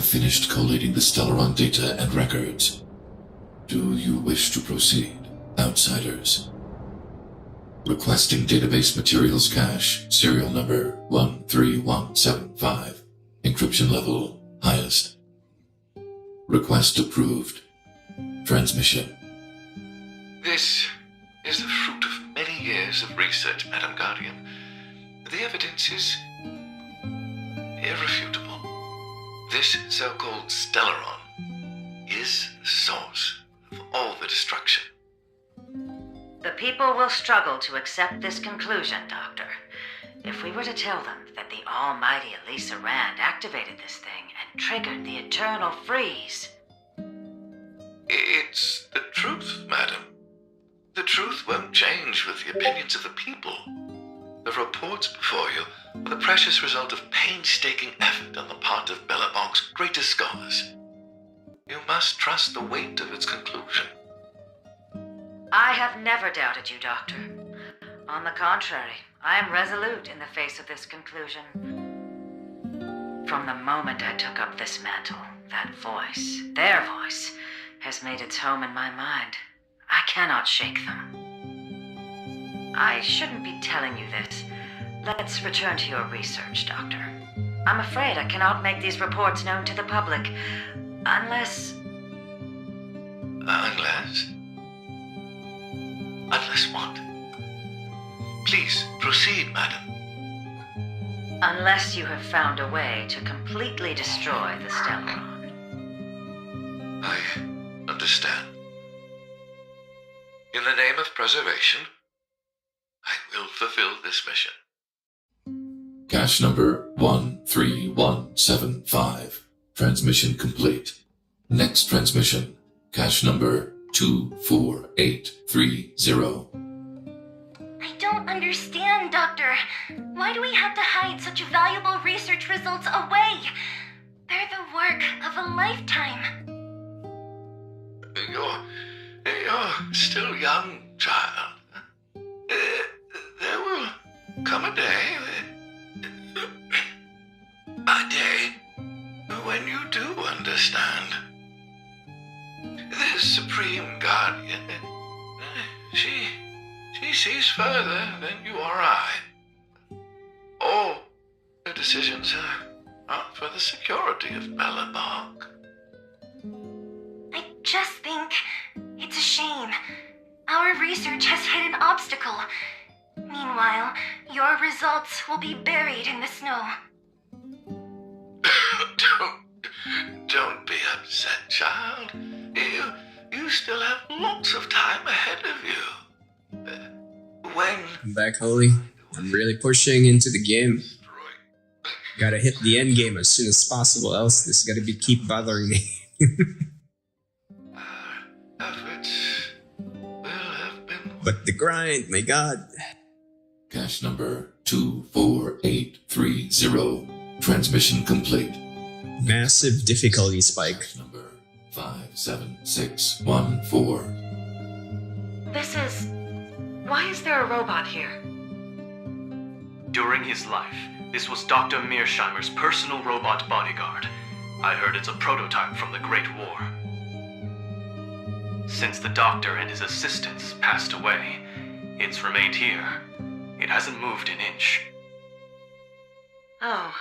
have finished collating the Stellaron data and records. Do you wish to proceed, outsiders? Requesting database materials cache, serial number 13175. Encryption level highest. Request approved. Transmission. This is the fruit of many years of research, Madam Guardian. The evidence is irrefutable. This so-called Stellaron is the source of all the destruction. The people will struggle to accept this conclusion, Doctor. If we were to tell them that the almighty Elisa Rand activated this thing and triggered the eternal freeze. It's the truth, madam. The truth won't change with the opinions of the people. The reports before you are the precious result of painstaking effort on the part of Billabong's greatest scholars. You must trust the weight of its conclusion. I have never doubted you, Doctor. On the contrary, I am resolute in the face of this conclusion. From the moment I took up this mantle, that voice, their voice, has made its home in my mind. I cannot shake them. I shouldn't be telling you this. Let's return to your research, Doctor. I'm afraid I cannot make these reports known to the public, unless... Unless? Unless what? Please, proceed, madam. Unless you have found a way to completely destroy the Stellaron. I understand. In the name of preservation, I will fulfill this mission. Cache number 13175. Transmission complete. Next transmission. Cache number 24830. I don't understand, Doctor. Why do we have to hide such valuable research results away? They're the work of a lifetime. You're still young, child. There will come a day when you do understand. This Supreme Guardian, she sees further than you or I. All her decisions are for the security of Bellabog. I just think it's a shame. Our research has hit an obstacle. Meanwhile, your results will be buried in the snow. Don't be upset, child. You still have lots of time ahead of you. I'm back, Holy. I'm really pushing into the game. Gotta hit the end game as soon as possible, else this is gonna keep bothering me. Efforts will have been... But the grind, my god. Cache number 24830. Transmission complete. Massive difficulty spike. Cache number 57614. This is... Why is there a robot here? During his life, this was Dr. Mearsheimer's personal robot bodyguard. I heard it's a prototype from the Great War. Since the doctor and his assistants passed away, it's remained here. It hasn't moved an inch. Oh,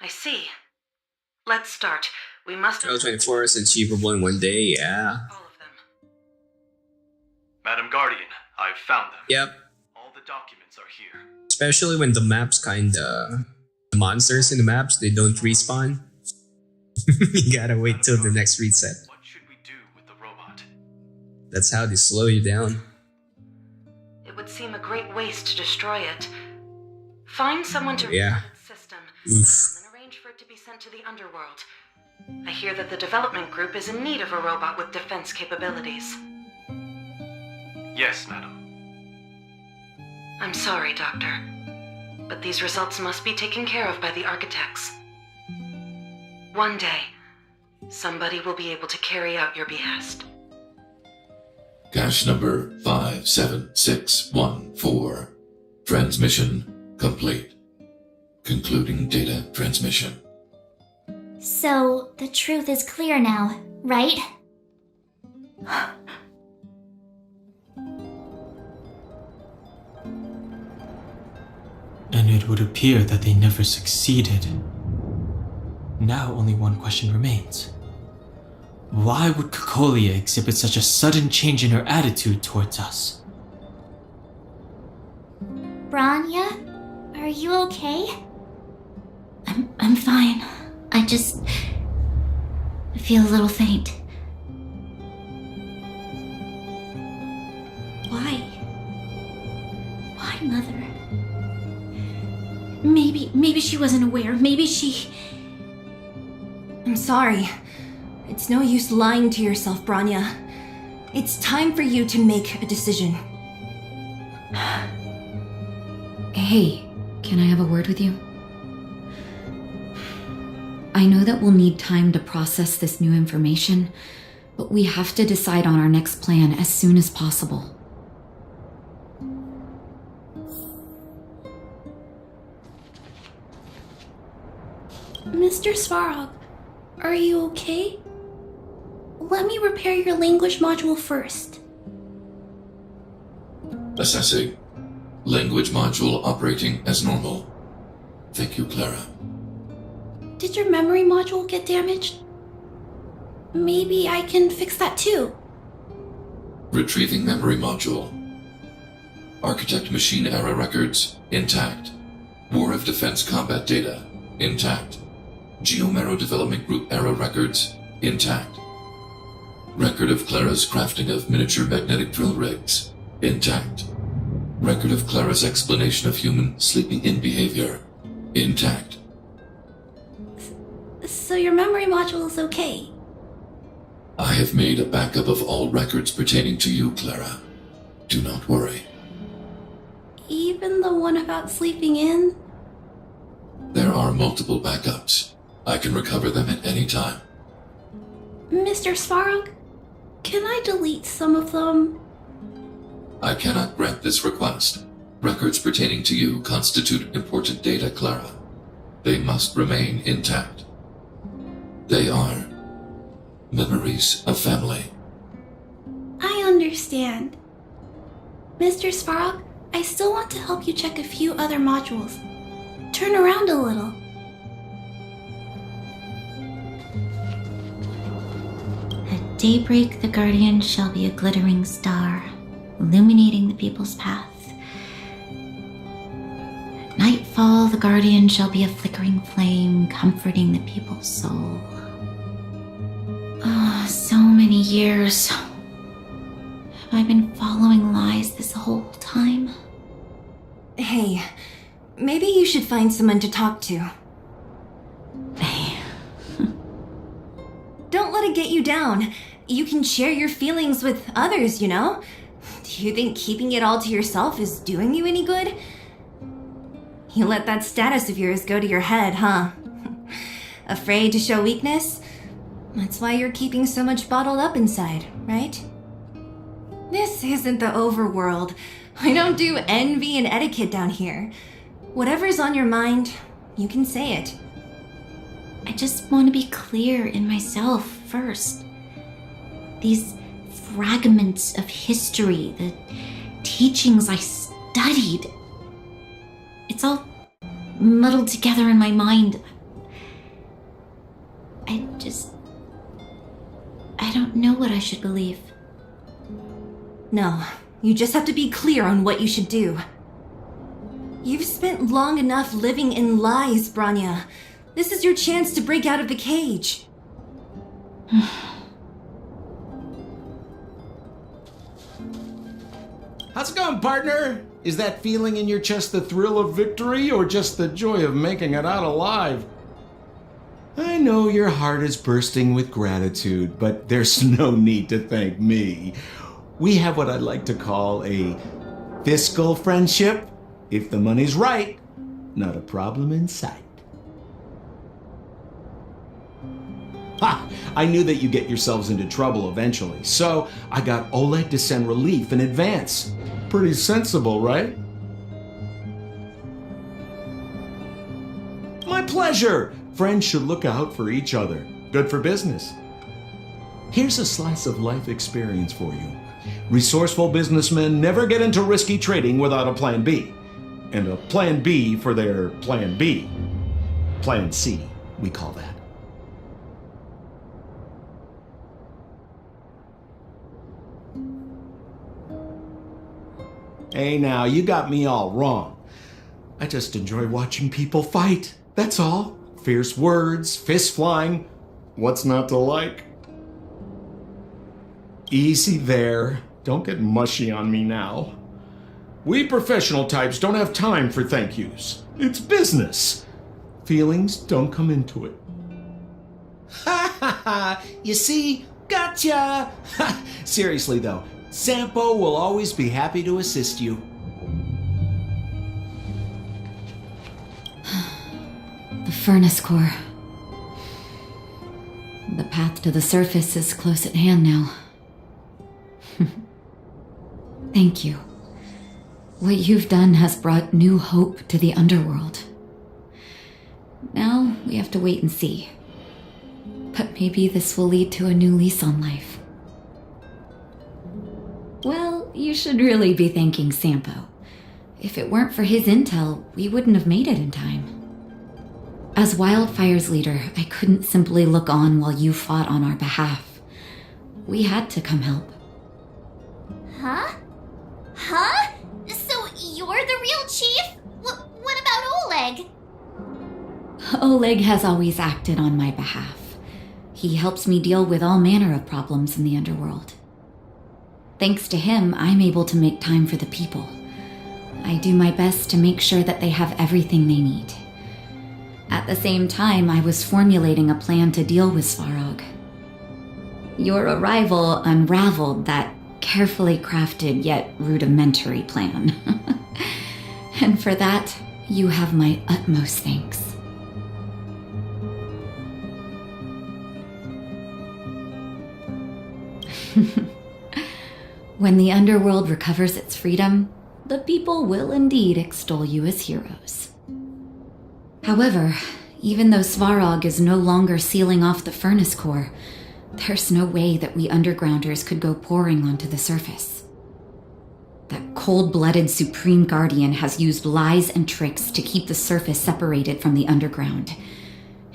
I see. Let's start. We must... Trial 24 is achievable in one day, yeah. All of them. Madam Guardian, I've found them. Yep. All the documents are here. Especially when the maps kinda... The monsters in the maps, they don't respawn. You gotta wait till the next reset. What should we do with the robot? That's how they slow you down. It would seem a great waste to destroy it. Find someone to Yeah. reset its system, Oof. and arrange for it to be sent to the underworld. I hear that the development group is in need of a robot with defense capabilities. Yes, madam. I'm sorry, Doctor, but these results must be taken care of by the architects. One day, somebody will be able to carry out your behest. Cache number 57614. Transmission complete. Concluding data transmission. So, the truth is clear now, right? And it would appear that they never succeeded. Now only one question remains. Why would Cocolia exhibit such a sudden change in her attitude towards us? Branya? Are you okay? I'm fine. I feel a little faint. Why? Why, Mother? Maybe she wasn't aware. Maybe she... I'm sorry. It's no use lying to yourself, Branya. It's time for you to make a decision. Hey, can I have a word with you? I know that we'll need time to process this new information, but we have to decide on our next plan as soon as possible. Mr. Svarog, are you okay? Let me repair your language module first. Assessing. Language module operating as normal. Thank you, Clara. Did your memory module get damaged? Maybe I can fix that too. Retrieving memory module. Architect machine error records, intact. War of Defense combat data, intact. Geomero Development Group error records, intact. Record of Clara's crafting of miniature magnetic drill rigs, intact. Record of Clara's explanation of human sleeping-in behavior, intact. So your memory module is okay? I have made a backup of all records pertaining to you, Clara. Do not worry. Even the one about sleeping in? There are multiple backups. I can recover them at any time. Mr. Svarog, can I delete some of them? I cannot grant this request. Records pertaining to you constitute important data, Clara. They must remain intact. They are memories of family. I understand. Mr. Svarog, I still want to help you check a few other modules. Turn around a little. At daybreak, the Guardian shall be a glittering star, illuminating the people's path. At nightfall, the Guardian shall be a flickering flame, comforting the people's soul. Ah, so many years. Have I been following lies this whole time? Hey, maybe you should find someone to talk to. Don't let it get you down. You can share your feelings with others, you know? Do you think keeping it all to yourself is doing you any good? You let that status of yours go to your head, huh? Afraid to show weakness? That's why you're keeping so much bottled up inside, right? This isn't the overworld. I don't do envy and etiquette down here. Whatever's on your mind, you can say it. I just want to be clear in myself first. These fragments of history, the teachings I studied, it's all muddled together in my mind. I don't know what I should believe. No, you just have to be clear on what you should do. You've spent long enough living in lies, Branya. This is your chance to break out of the cage. How's it going, partner? Is that feeling in your chest the thrill of victory or just the joy of making it out alive? I know your heart is bursting with gratitude, but there's no need to thank me. We have what I'd like to call a fiscal friendship. If the money's right, not a problem in sight. Ha! I knew that you'd get yourselves into trouble eventually, so I got Oleg to send relief in advance. Pretty sensible, right? My pleasure! Friends should look out for each other. Good for business. Here's a slice of life experience for you. Resourceful businessmen never get into risky trading without a plan B. And a plan B for their plan B. Plan C, we call that. Hey now, you got me all wrong. I just enjoy watching people fight. That's all. Fierce words, fists flying. What's not to like? Easy there. Don't get mushy on me now. We professional types don't have time for thank yous. It's business. Feelings don't come into it. Ha ha ha! You see? Gotcha! Seriously though, Sampo will always be happy to assist you. The furnace core. The path to the surface is close at hand now. Thank you. What you've done has brought new hope to the underworld. Now we have to wait and see. But maybe this will lead to a new lease on life. Well, you should really be thanking Sampo. If it weren't for his intel, we wouldn't have made it in time. As Wildfire's leader, I couldn't simply look on while you fought on our behalf. We had to come help. Huh? Huh? So you're the real chief? What about Oleg? Oleg has always acted on my behalf. He helps me deal with all manner of problems in the underworld. Thanks to him, I'm able to make time for the people. I do my best to make sure that they have everything they need. At the same time, I was formulating a plan to deal with Svarog. Your arrival unraveled that carefully crafted yet rudimentary plan. And for that, you have my utmost thanks. When the underworld recovers its freedom, the people will indeed extol you as heroes. However, even though Svarog is no longer sealing off the furnace core, there's no way that we undergrounders could go pouring onto the surface. That cold-blooded Supreme Guardian has used lies and tricks to keep the surface separated from the underground.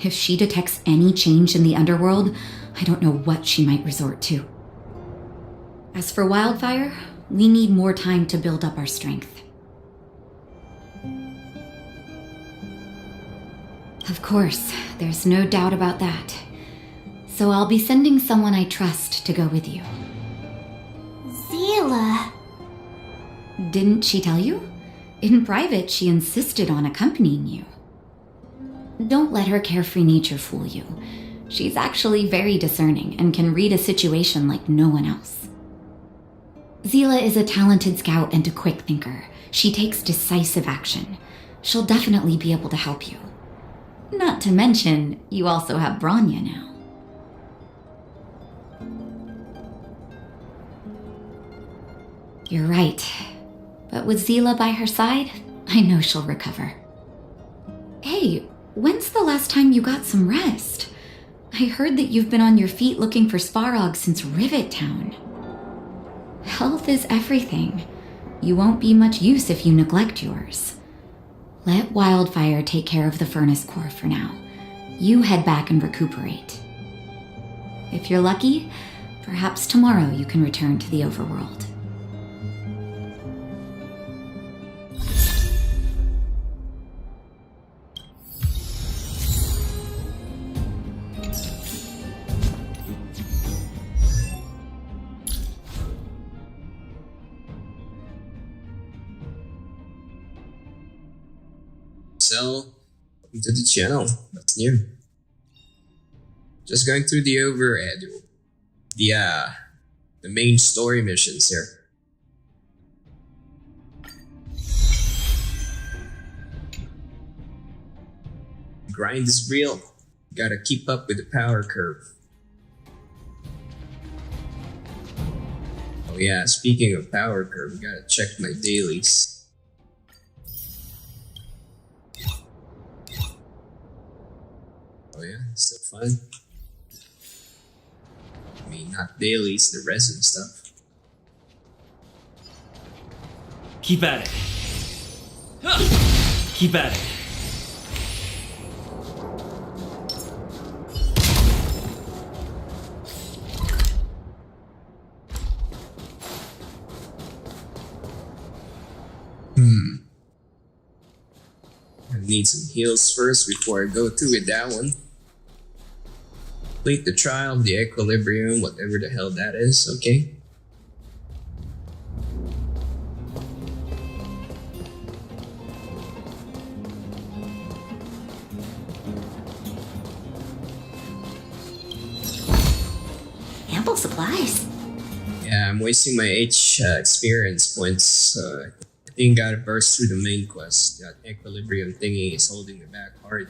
If she detects any change in the underworld, I don't know what she might resort to. As for Wildfire, we need more time to build up our strength. Of course, there's no doubt about that. So I'll be sending someone I trust to go with you. Zila. Didn't she tell you? In private, she insisted on accompanying you. Don't let her carefree nature fool you. She's actually very discerning and can read a situation like no one else. Zila is a talented scout and a quick thinker. She takes decisive action. She'll definitely be able to help you. Not to mention, you also have Branya now. You're right. But with Zila by her side, I know she'll recover. Hey, when's the last time you got some rest? I heard that you've been on your feet looking for Svarog since Rivet Town. Health is everything. You won't be much use if you neglect yours. Let Wildfire take care of the furnace core for now. You head back and recuperate. If you're lucky, perhaps tomorrow you can return to the overworld. So, welcome to the channel. What's new? Just going through the overhead. The main story missions here. Grind is real. Gotta keep up with the power curve. Oh yeah, speaking of power curve, gotta check my dailies. fun. I mean, not dailies, the resin stuff. Keep at it. Keep at it. I need some heals first before I go through with that one. Complete the trial of the equilibrium, whatever the hell that is, okay. Ample supplies. Yeah, I'm wasting my experience points. I think gotta burst through the main quest. That equilibrium thingy is holding me back hard.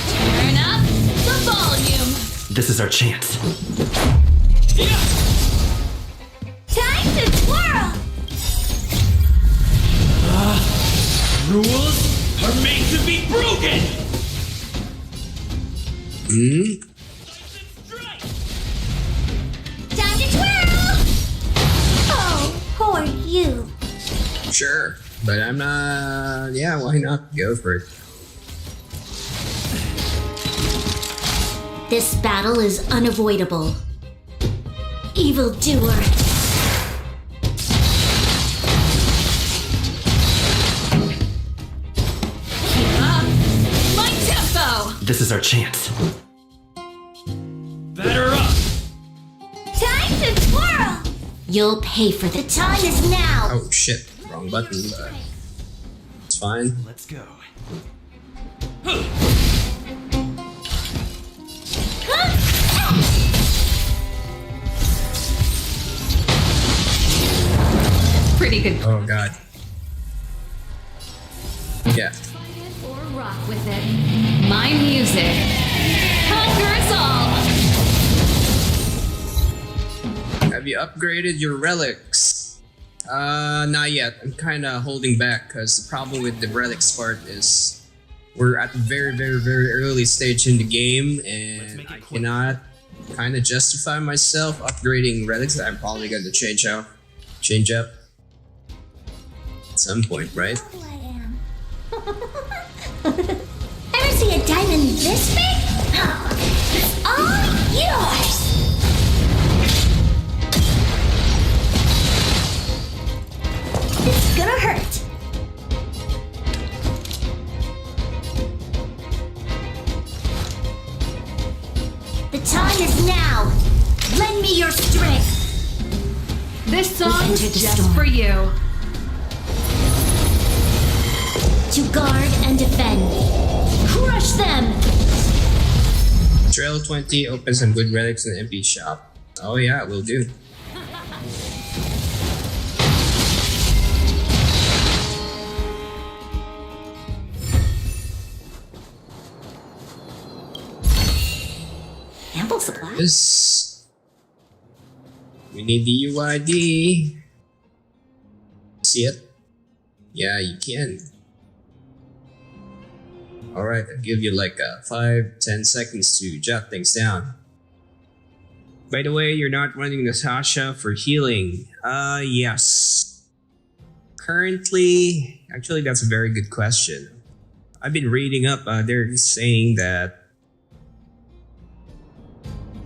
Turn up the volume. This is our chance. Time to twirl! Rules are made to be broken! Time to twirl! Oh, poor you. Sure, but I'm not... Yeah, why not? Go for it. This battle is unavoidable. Evildoer. Keep up my tempo. This is our chance. Batter up! Time to twirl! You'll pay for The time is now! Oh shit, wrong button, but it's fine. Let's go. Pretty good. Oh god. Yeah. Or rock with it. My music conquers all. Have you upgraded your relics? Not yet. I'm kinda holding back because the problem with the relics part is we're at the very early stage in the game and I cannot kinda justify myself upgrading relics. I'm probably gonna change up at some point, right? Who I am. Ever see a diamond this big? Oh, it's all yours! It's gonna hurt. The time is now. Lend me your strength. This song's entered the just storm. for you. to guard and defend. Crush them! Trail 20 opens some good relics in the MP shop. Oh yeah, will do. Ample supply. This. We need the UID. See it? Yeah, you can. Alright, I'll give you like 5-10 seconds to jot things down. By the way, you're not running Natasha for healing. Yes. Currently, actually that's a very good question. I've been reading up, they're saying that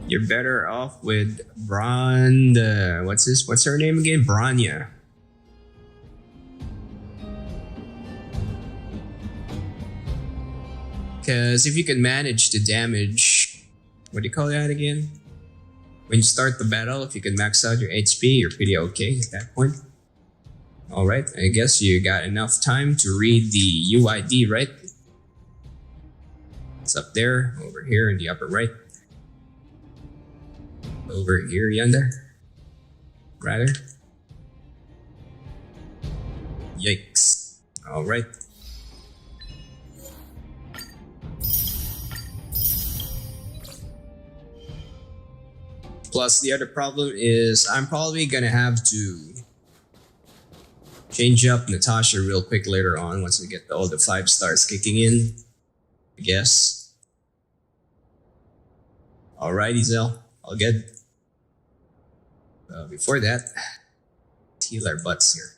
you're better off with what's her name again? Branya. Because if you can manage the damage, what do you call that again? When you start the battle, if you can max out your HP, you're pretty okay at that point. Alright, I guess you got enough time to read the UID, right? It's up there, over here in the upper right. over here, yonder. Rather. Yikes. Alright. Plus, the other problem is I'm probably gonna have to change up Natasha real quick later on once we get all the 5 stars kicking in, I guess. Alrighty, Zell. All good. Before that, let's heal our butts here.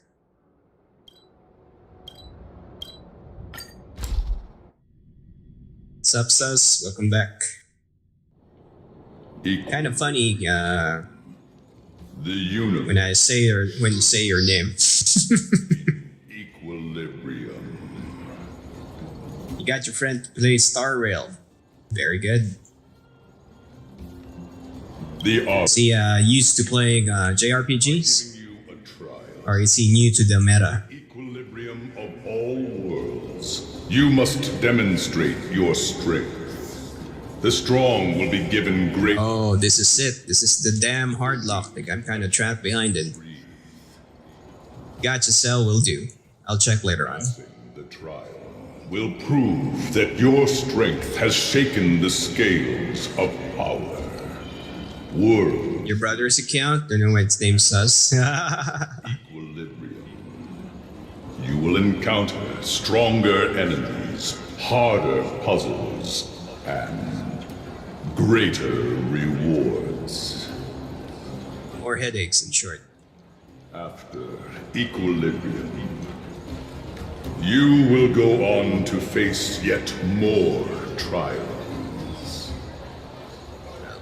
What's up, Sus? Welcome back. Kind of funny The universe. when you say your name. Equilibrium. You got your friend to play Star Rail. Very good. The art. Is he used to playing JRPGs? You a trial. Or is he new to the meta? Equilibrium of all worlds. You must demonstrate your strength. The strong will be given great. Oh, this is it. This is the damn hard lock. Like I'm kind of trapped behind it. Gotcha, Cell will do. I'll check later on. The trial will prove that your strength has shaken the scales of power. World Your brother's account? Don't know why its name's Sus. equilibrium. You will encounter stronger enemies, harder puzzles, and greater rewards. More headaches, in short. After equilibrium, you will go on to face yet more trials.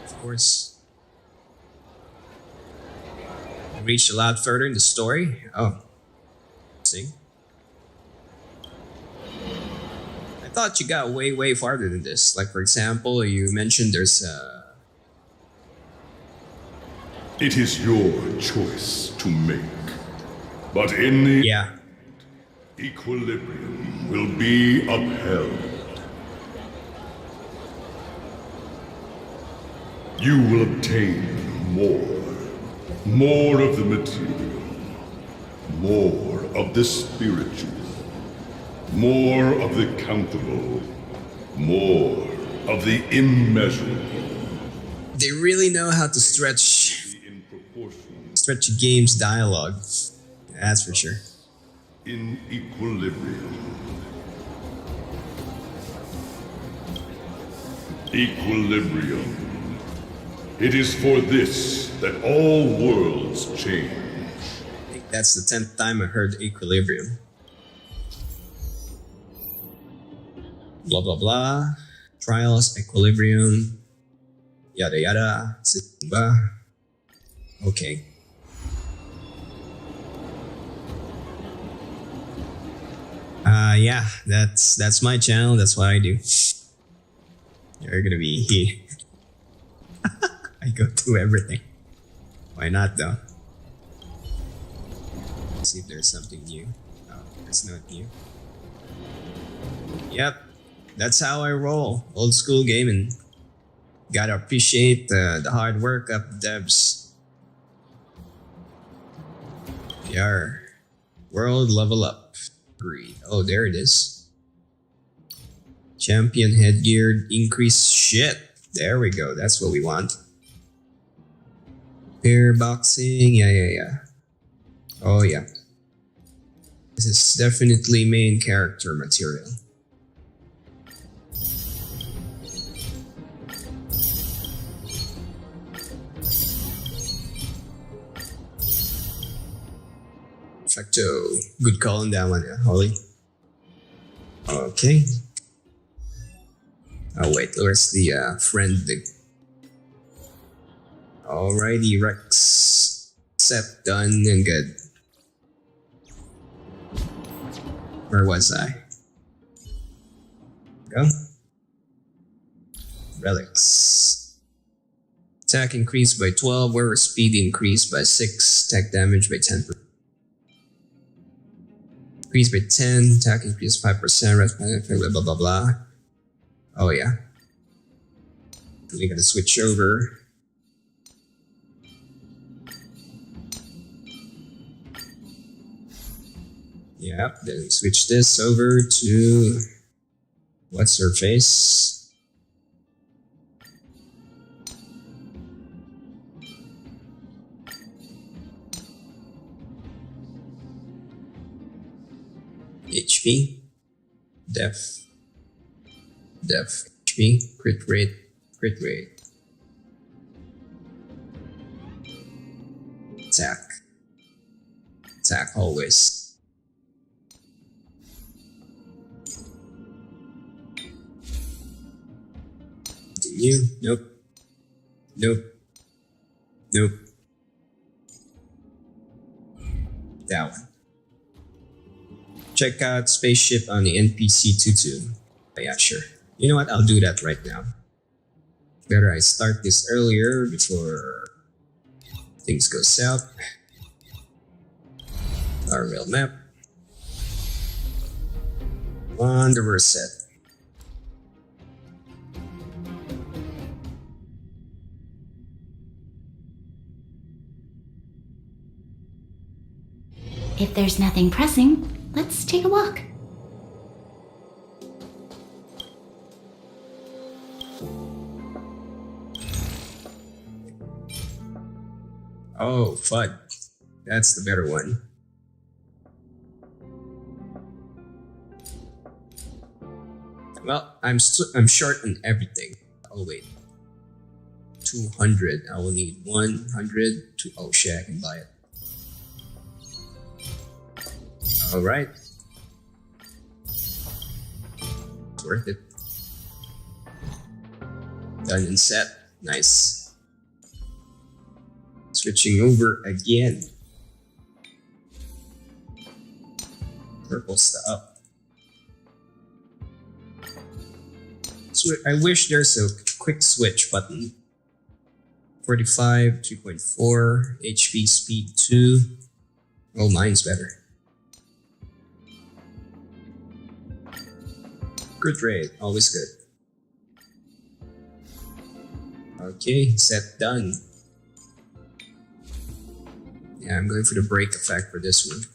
Of course. Reached a lot further in the story. Oh. See? I thought you got way farther than this. Like, for example, you mentioned there's It is your choice to make. But in the yeah. equilibrium will be upheld. You will obtain more of the material, more of the spiritual, more of the countable, more of the immeasurable. They really know how to stretch In proportion, a game's dialogue. That's for sure. in equilibrium. Equilibrium. It is for this that all worlds change. I think that's the 10th time I heard equilibrium. Blah blah blah. Trials, equilibrium. Yada yada. Diba? Okay. Yeah, that's my channel, that's what I do. You're gonna be here. I go through everything. Why not though? Let's see if there's something new. Oh, it's not new. Yep, that's how I roll. Old school gaming. Gotta appreciate the hard work of the devs. Yeah. World level up. 3. Oh, there it is. Champion headgear increase shit. There we go. That's what we want. Pair boxing. Yeah. Oh, yeah. This is definitely main character material. Perfecto. Good call on that one, Holly. Okay. Oh wait, where's the friend? Alrighty, Rex. Set, done, and good. Where was I? Go. Relics. Attack increased by 12, wearer speed increased by 6, attack damage by 10%. Increased by 10, attack increased 5%, rest blah blah blah blah. Oh yeah. We're gonna switch over. Yep, then switch this over to what's her face? HP, def, HP, crit rate, attack always. Continue, nope, that one. Check out spaceship on the NPC Tutu. Yeah, sure. You know what? I'll do that right now. Better I start this earlier before things go south. Our real map. On the reverse set. If there's nothing pressing, let's take a walk. Oh, FUD. That's the better one. Well, I'm short on everything. Oh wait, 200. I will need 100 to. Oh shit, I can buy it. All right, it's worth it. Done and set. Nice. Switching over again. Purple stuff. I wish there's a quick switch button. 45, 3.4, HP speed 2. Oh, mine's better. Crit rate, always good. Okay, set done. Yeah, I'm going for the break effect for this one.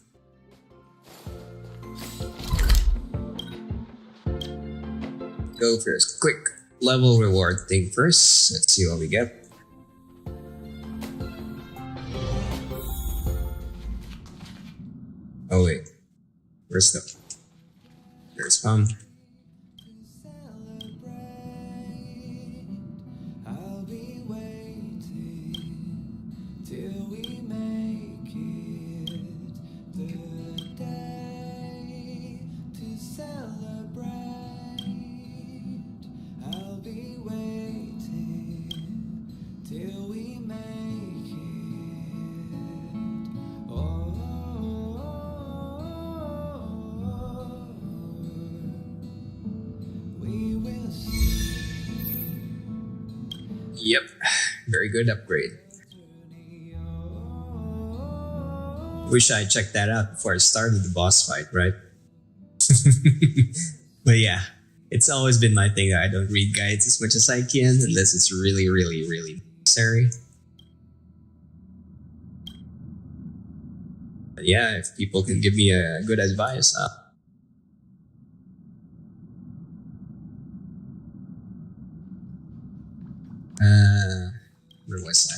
Go for a quick level reward thing first. Let's see what we get. Oh wait, where's the? There's Pum. Yep, very good upgrade. Wish I checked that out before I started the boss fight, right? But yeah, it's always been my thing that I don't read guides as much as I can unless it's really, really, really necessary. But yeah, if people can give me a good advice, where was I?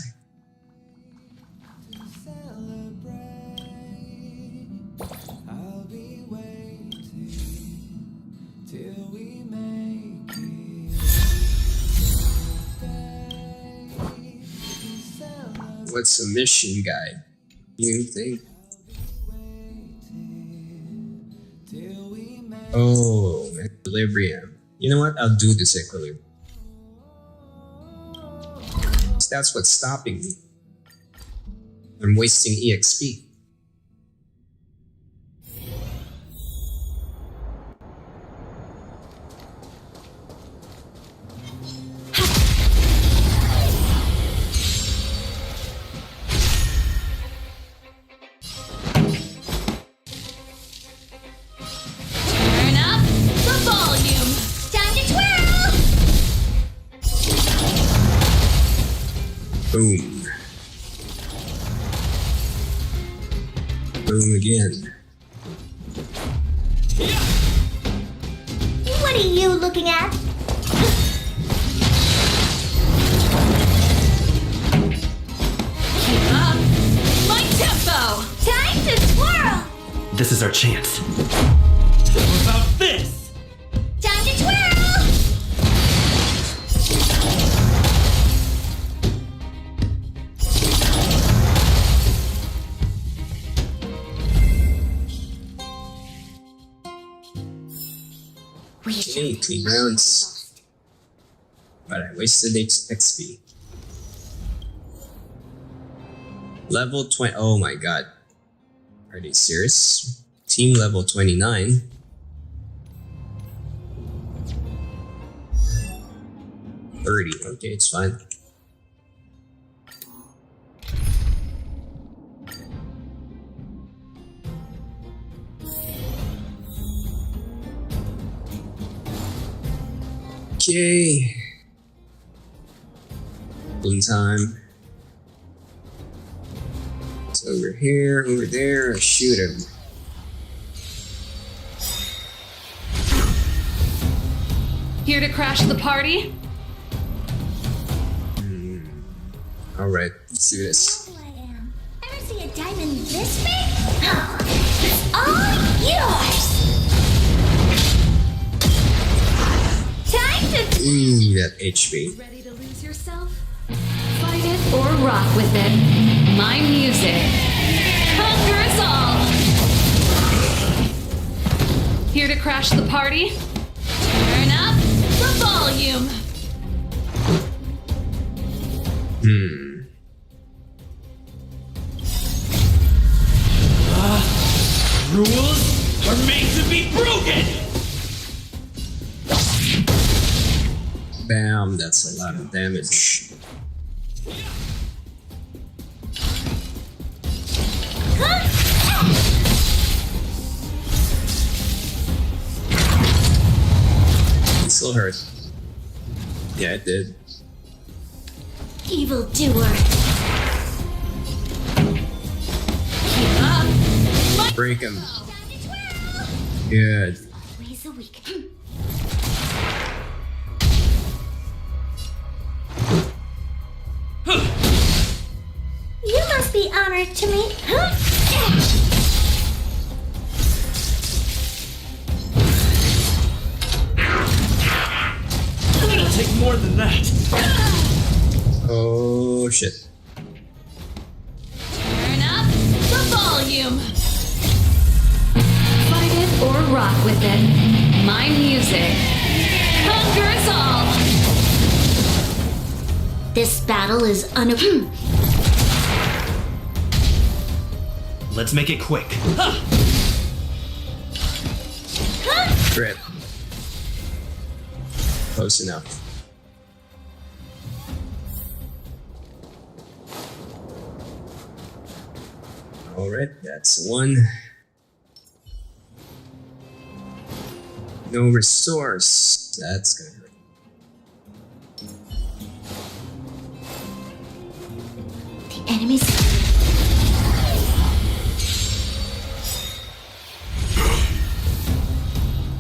What's a mission guide? You think? Oh, equilibrium. You know what? I'll do this equilibrium. That's what's stopping me. I'm wasting EXP. Turn up the volume. Time to twirl. Boom. Boom again. What are you looking at? Keep up my tempo! Time to twirl! This is our chance. How about this? Time to twirl! Okay, 3 rounds. But I wasted XP. Level 20. Oh my god. Are they serious? Team level 29. Okay, it's fine. Okay. In time. It's over here, over there. I shoot him. Here to crash the party? Alright, let's do this. Who I am. Ever see a diamond this big? It's all yours! Time to That HP. Ready to lose yourself? Fight it or rock with it. My music conquers all. Here to crash the party? Turn up the volume. Rules are made to be broken! Bam, that's a lot of damage. It still hurt. Yeah, it did. evildoer. Keep up. Break him. Good. Ways a week. You must be honored to meet. It'll take more than that. Oh shit. Turn up the volume. Fight it or rock with it. My music conquers all. This battle is Let's make it quick. Crit. Close enough. Alright, that's one. No restores. That's gonna hurt. The enemies.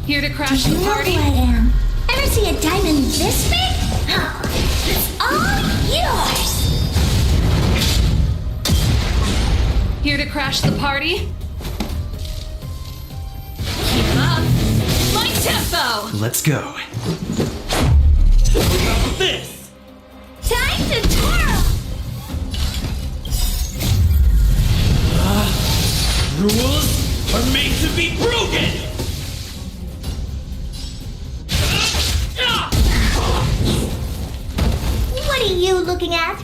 Here to crash the You know party? who I am. Ever see a diamond this big? It's all yours. Here to crash the party? Keep up my tempo. Let's go. How about this? Time to twirl. Rules are made to be broken. What are you looking at?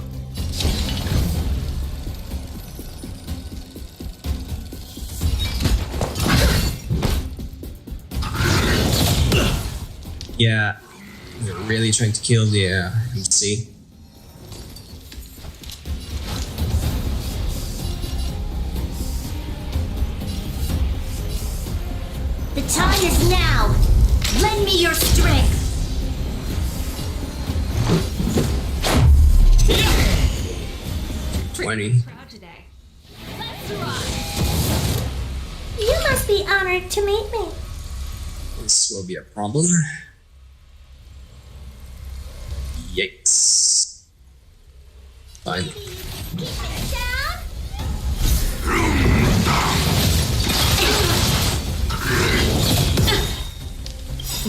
Yeah, they're really trying to kill the MC. The time is now. Lend me your strength. $20. Proud today. Let's rock. You must be honored to meet me. This will be a problem. Yikes. Fine.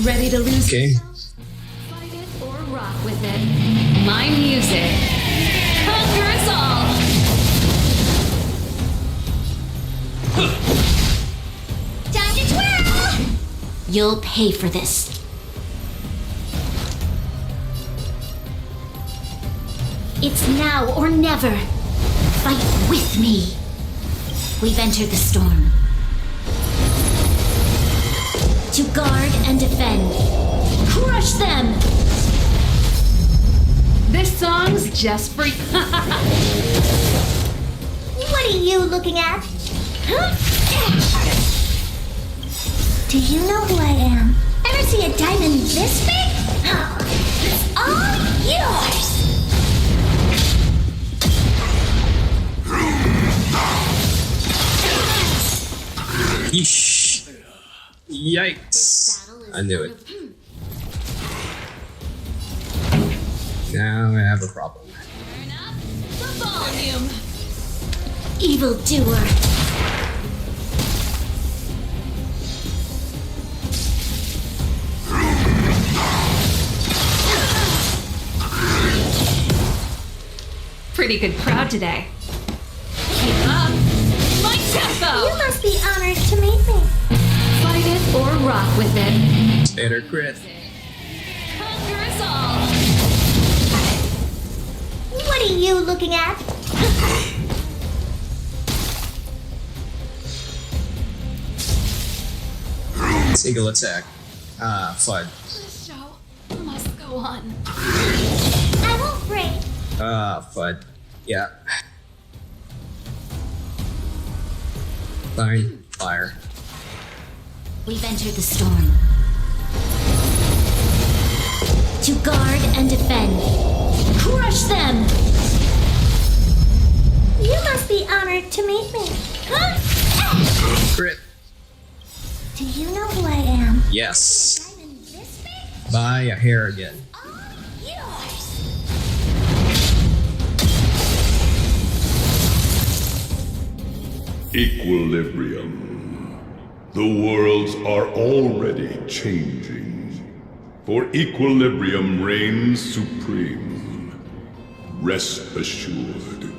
Ready to lose Okay. yourself? Fight it or rock with it. My music. Conquer us all! Time to twirl! You'll pay for this. It's now or never. Fight with me. We've entered the storm. To guard and defend. Crush them! This song's just for you. What are you looking at? Huh? Do you know who I am? Ever see a diamond this big? Oh, it's all yours! Yeesh. Yikes. I knew it. Now I have a problem. Turn up the volume. Evildoer. Pretty good crowd today. Keep up. My tempo. You must be honored to meet me. Fight it or rock with it. Better crit. Conquer us all. What are you looking at? Single attack. Ah, FUD. The show must go on. I won't break. Ah, FUD. Yeah. Fine. Fire. We've entered the storm. To guard and defend. Crush them! You must be honored to meet me. Crit. Do you know who I am? Yes. Diamond this big? Buy a hair again. All yours! Equilibrium. The worlds are already changing, for equilibrium reigns supreme. Rest assured,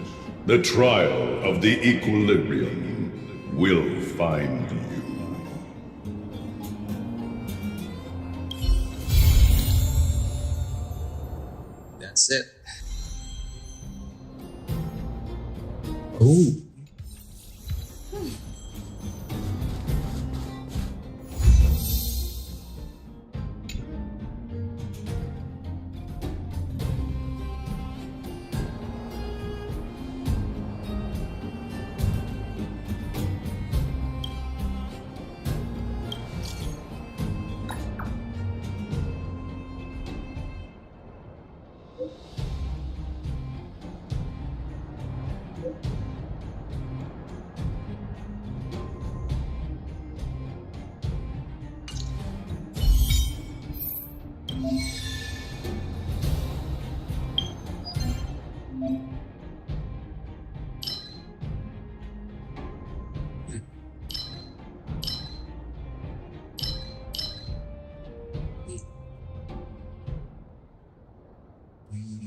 the trial of the equilibrium will find you. That's it. Ooh.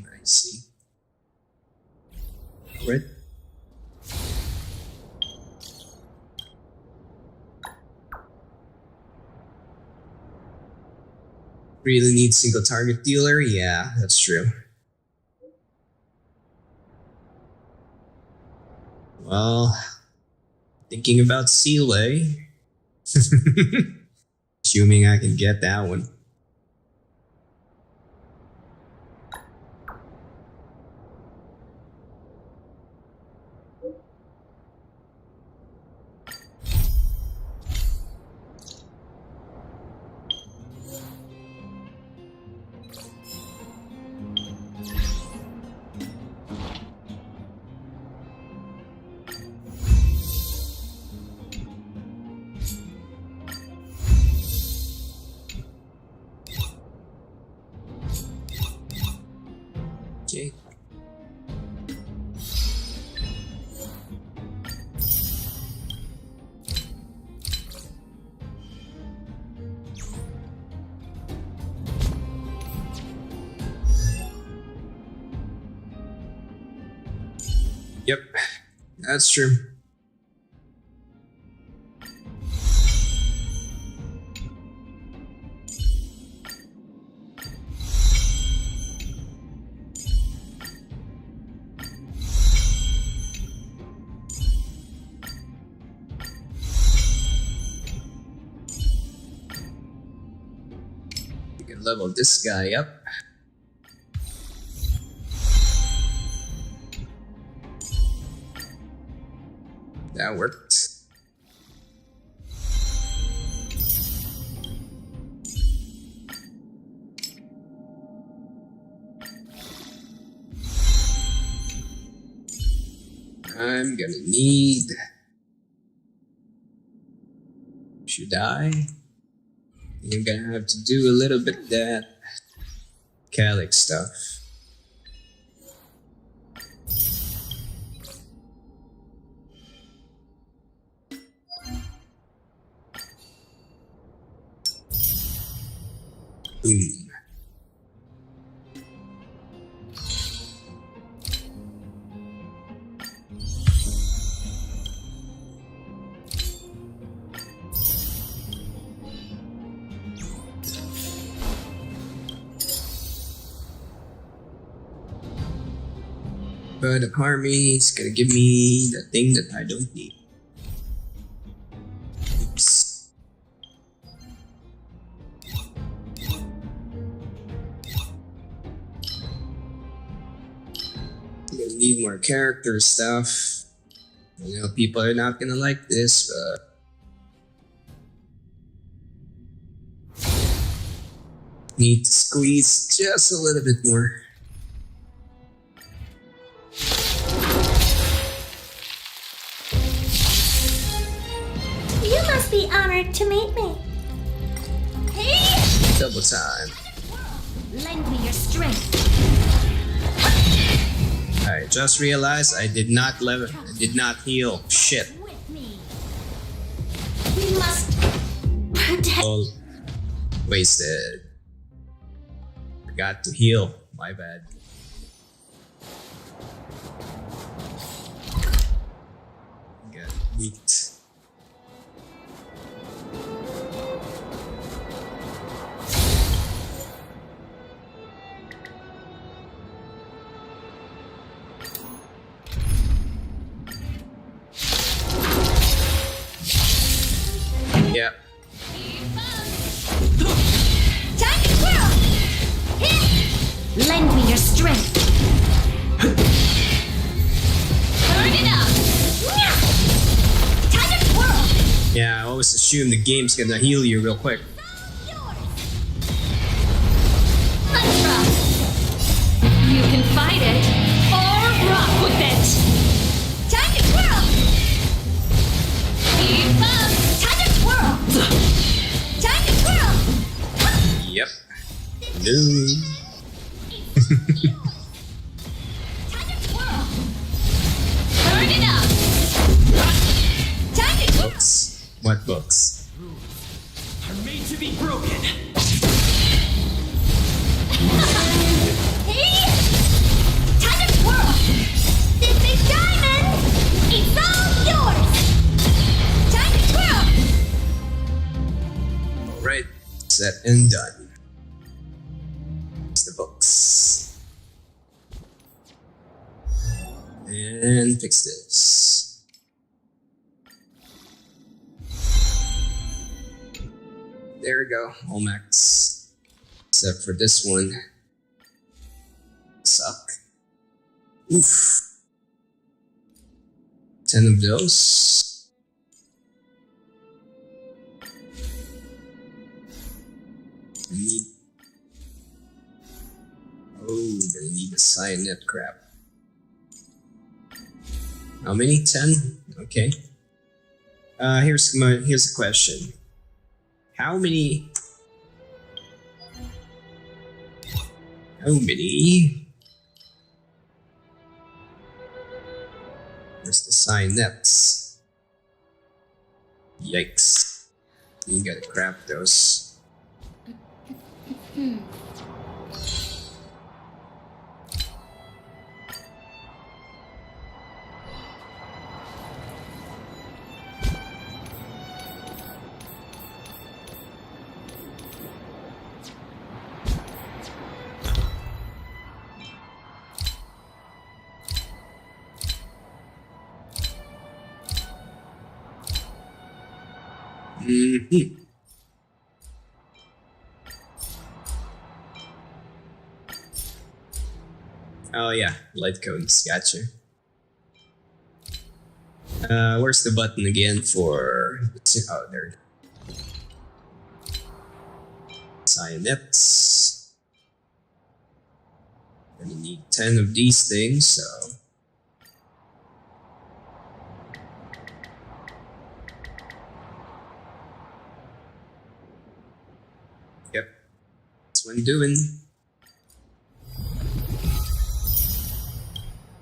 I see. Crit. Really need single target dealer? Yeah, that's true. Well, thinking about Sealay. Assuming I can get that one. Yep, that's true. We can level this guy up. That worked. I'm gonna need... Should I? I'm gonna have to do a little bit of that Calyx stuff. Boom. But the army is gonna give me the thing that I don't need. Oops. Gonna need more character stuff. I know people are not gonna like this, but need to squeeze just a little bit more. You must be honored to meet me. Hey! Double time. Lend me your strength. I just realized I did not heal. Shit. With me. We must protect. All wasted. Forgot to heal. My bad. Got weaked. Yeah. Time to twirl. Lend me your strength. Burn it up. Time to twirl. Yeah, I always assume the game's gonna heal you real quick. Let's rock. You can fight it or rock with it. Time to twirl. Keep up. Time to twirl. Time to twirl. Yep. No. Time to twirl. Burn it up. Time to twirl. Books. What books? Are made to be broken. Hey! Time to twirl. This big diamond, it's all yours. Time to twirl. Alright. Set and done. It's the books. And fix this. There we go. All max. Except for this one. Suck. Oof. 10 of those. I need... Oh, gonna need the cyanide crap. How many? 10? Okay. Here's a question. How many? Where's the cyanides? Yikes. You gotta craft those. Mm-hmm. Oh yeah, light codes, gotcha. Where's the button again for... Oh, there. Cyanips. Gonna need 10 of these things, so... Yep. That's what I'm doing.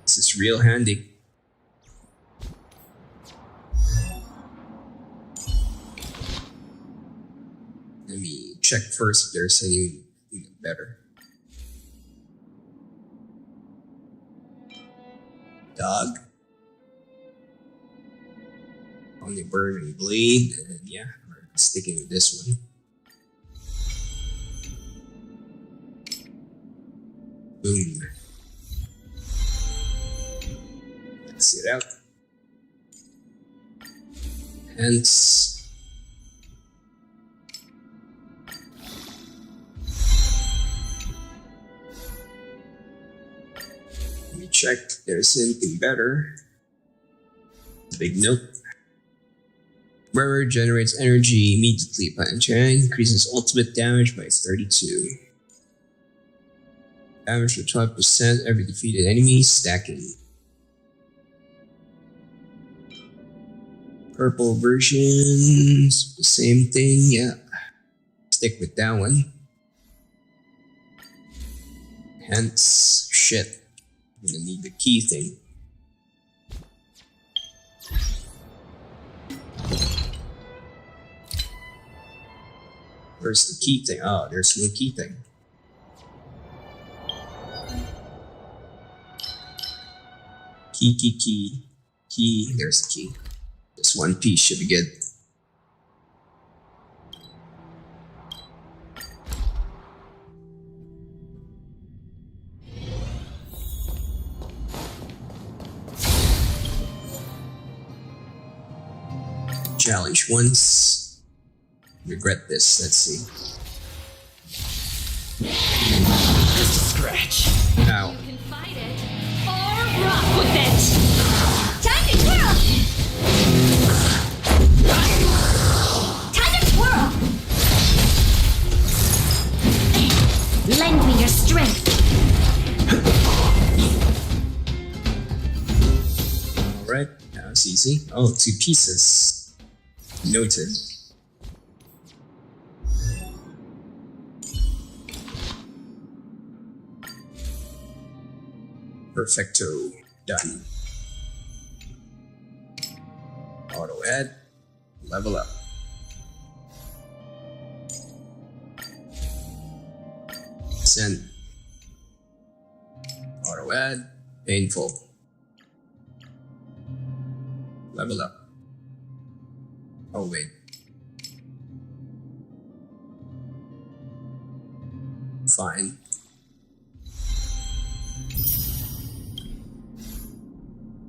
This is real handy. Let me check first if there's anything better. Dog. Only burning blade, and yeah, we're sticking with this one. Boom. Let's it out. Hence. Let me check if there's anything better. Big note. Wearer generates energy immediately upon entering, increases ultimate damage by 32. Damage for 12% every defeated enemy, stacking. Purple versions, the same thing, yeah. Stick with that one. Hence, shit. I'm gonna need the key thing. Where's the key thing? Oh, there's no key thing. Key. There's the key. This one piece should be good. Challenge once. Regret this. Let's see. Just a scratch. Ow. You can fight it or rock with it. Time to twirl. Time to twirl. Lend me your strength. Alright, that was easy. Oh, 2 pieces. Noted. Perfecto. Done. Auto add. Level up. Send. Auto add. Painful. Level up. Oh wait. Fine.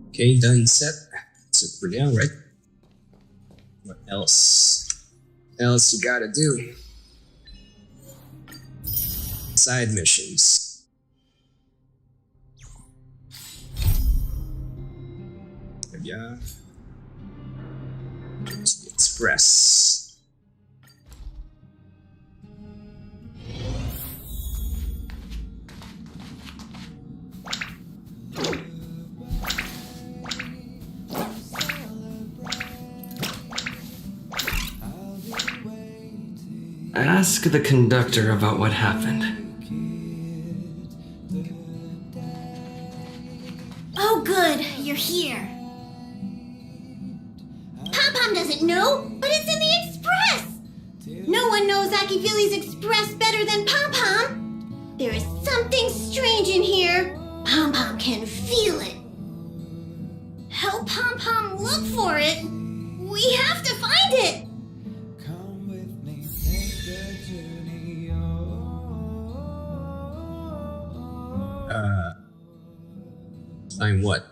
Okay, done, set. That's it for now, right? What else? What else you gotta do? Side missions. Yeah. Express. Ask the conductor about what happened. Oh, good, you're here. Pom-Pom doesn't know, but it's in the Express. No one knows Akifili's Express better than Pom-Pom. There is something strange in here. Pom-Pom can feel it. Help Pom-Pom look for it. We have to find it. Find what?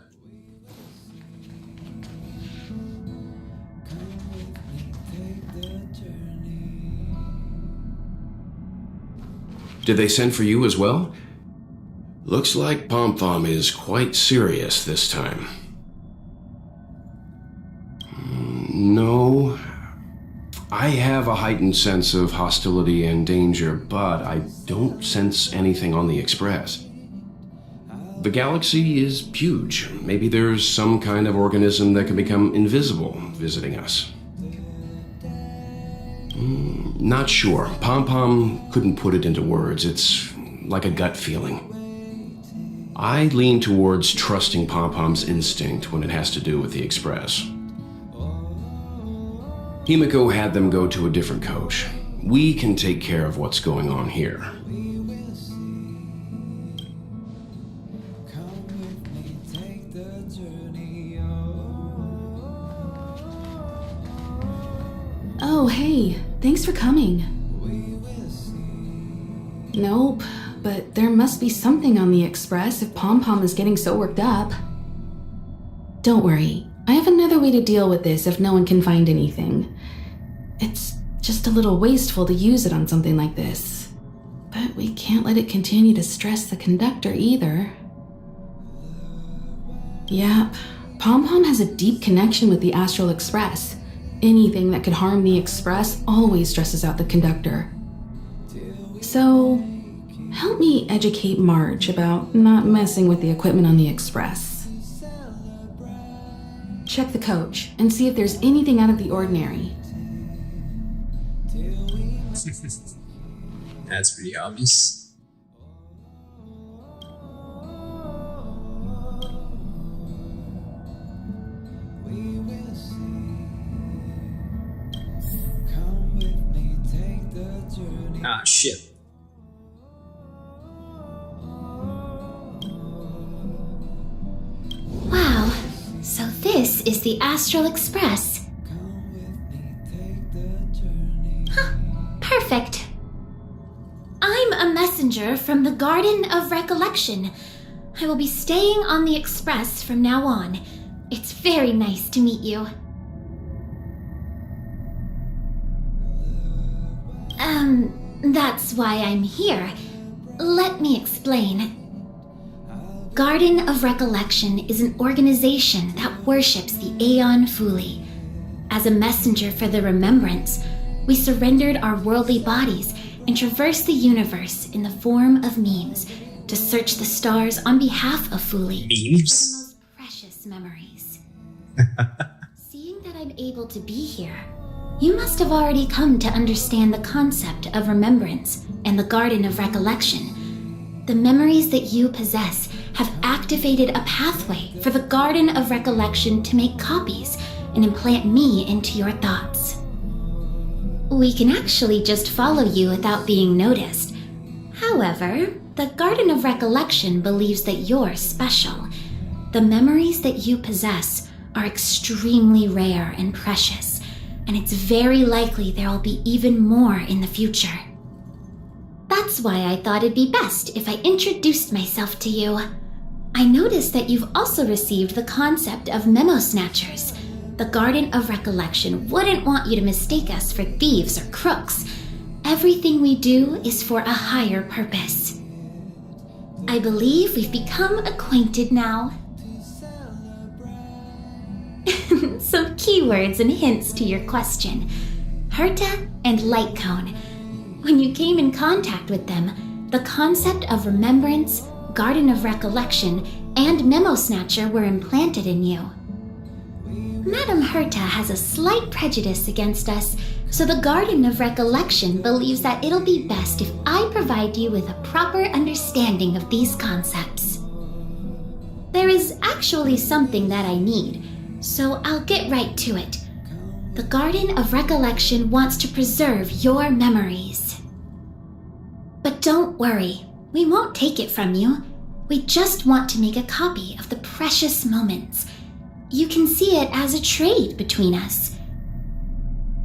Did they send for you as well? Looks like Pom Pom is quite serious this time. No. I have a heightened sense of hostility and danger, but I don't sense anything on the Express. The galaxy is huge. Maybe there's some kind of organism that can become invisible visiting us. Not sure. Pom Pom couldn't put it into words. It's like a gut feeling. I lean towards trusting Pom Pom's instinct when it has to do with the Express. Himiko had them go to a different coach. We can take care of what's going on here. Oh, hey, thanks for coming. Nope, but there must be something on the Express if Pom Pom is getting so worked up. Don't worry, I have another way to deal with this if no one can find anything. It's just a little wasteful to use it on something like this. But we can't let it continue to stress the conductor either. Yep, Pom Pom has a deep connection with the Astral Express. Anything that could harm the Express always stresses out the conductor. So, help me educate Marge about not messing with the equipment on the Express. Check the coach and see if there's anything out of the ordinary. That's pretty obvious. Ah, shit. Wow, so this is the Astral Express. Huh, perfect. I'm a messenger from the Garden of Recollection. I will be staying on the Express from now on. It's very nice to meet you. That's why I'm here. Let me explain. Garden of Recollection is an organization that worships the Aeon Fuli. As a messenger for the remembrance, we surrendered our worldly bodies and traversed the universe in the form of memes to search the stars on behalf of Fuli. Memes? The most precious memories. Seeing that I'm able to be here, you must have already come to understand the concept of remembrance and the Garden of Recollection. The memories that you possess have activated a pathway for the Garden of Recollection to make copies and implant me into your thoughts. We can actually just follow you without being noticed. However, the Garden of Recollection believes that you're special. The memories that you possess are extremely rare and precious, and it's very likely there will be even more in the future. That's why I thought it'd be best if I introduced myself to you. I noticed that you've also received the concept of memo snatchers. The Garden of Recollection wouldn't want you to mistake us for thieves or crooks. Everything we do is for a higher purpose. I believe we've become acquainted now. Some keywords and hints to your question. Herta and Lightcone. When you came in contact with them, the concept of remembrance, Garden of Recollection, and Memo Snatcher were implanted in you. Madame Herta has a slight prejudice against us, so the Garden of Recollection believes that it'll be best if I provide you with a proper understanding of these concepts. There is actually something that I need, so I'll get right to it. The Garden of Recollection wants to preserve your memories. But don't worry, we won't take it from you. We just want to make a copy of the precious moments. You can see it as a trade between us.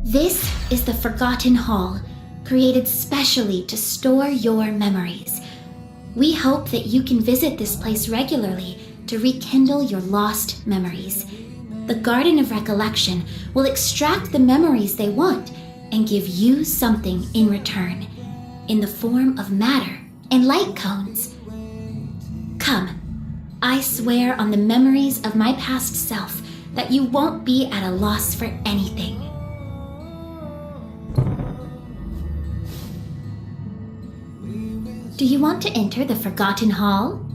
This is the Forgotten Hall, created specially to store your memories. We hope that you can visit this place regularly to rekindle your lost memories. The Garden of Recollection will extract the memories they want and give you something in return. in the form of matter and light cones. Come, I swear on the memories of my past self that you won't be at a loss for anything. Do you want to enter the Forgotten Hall?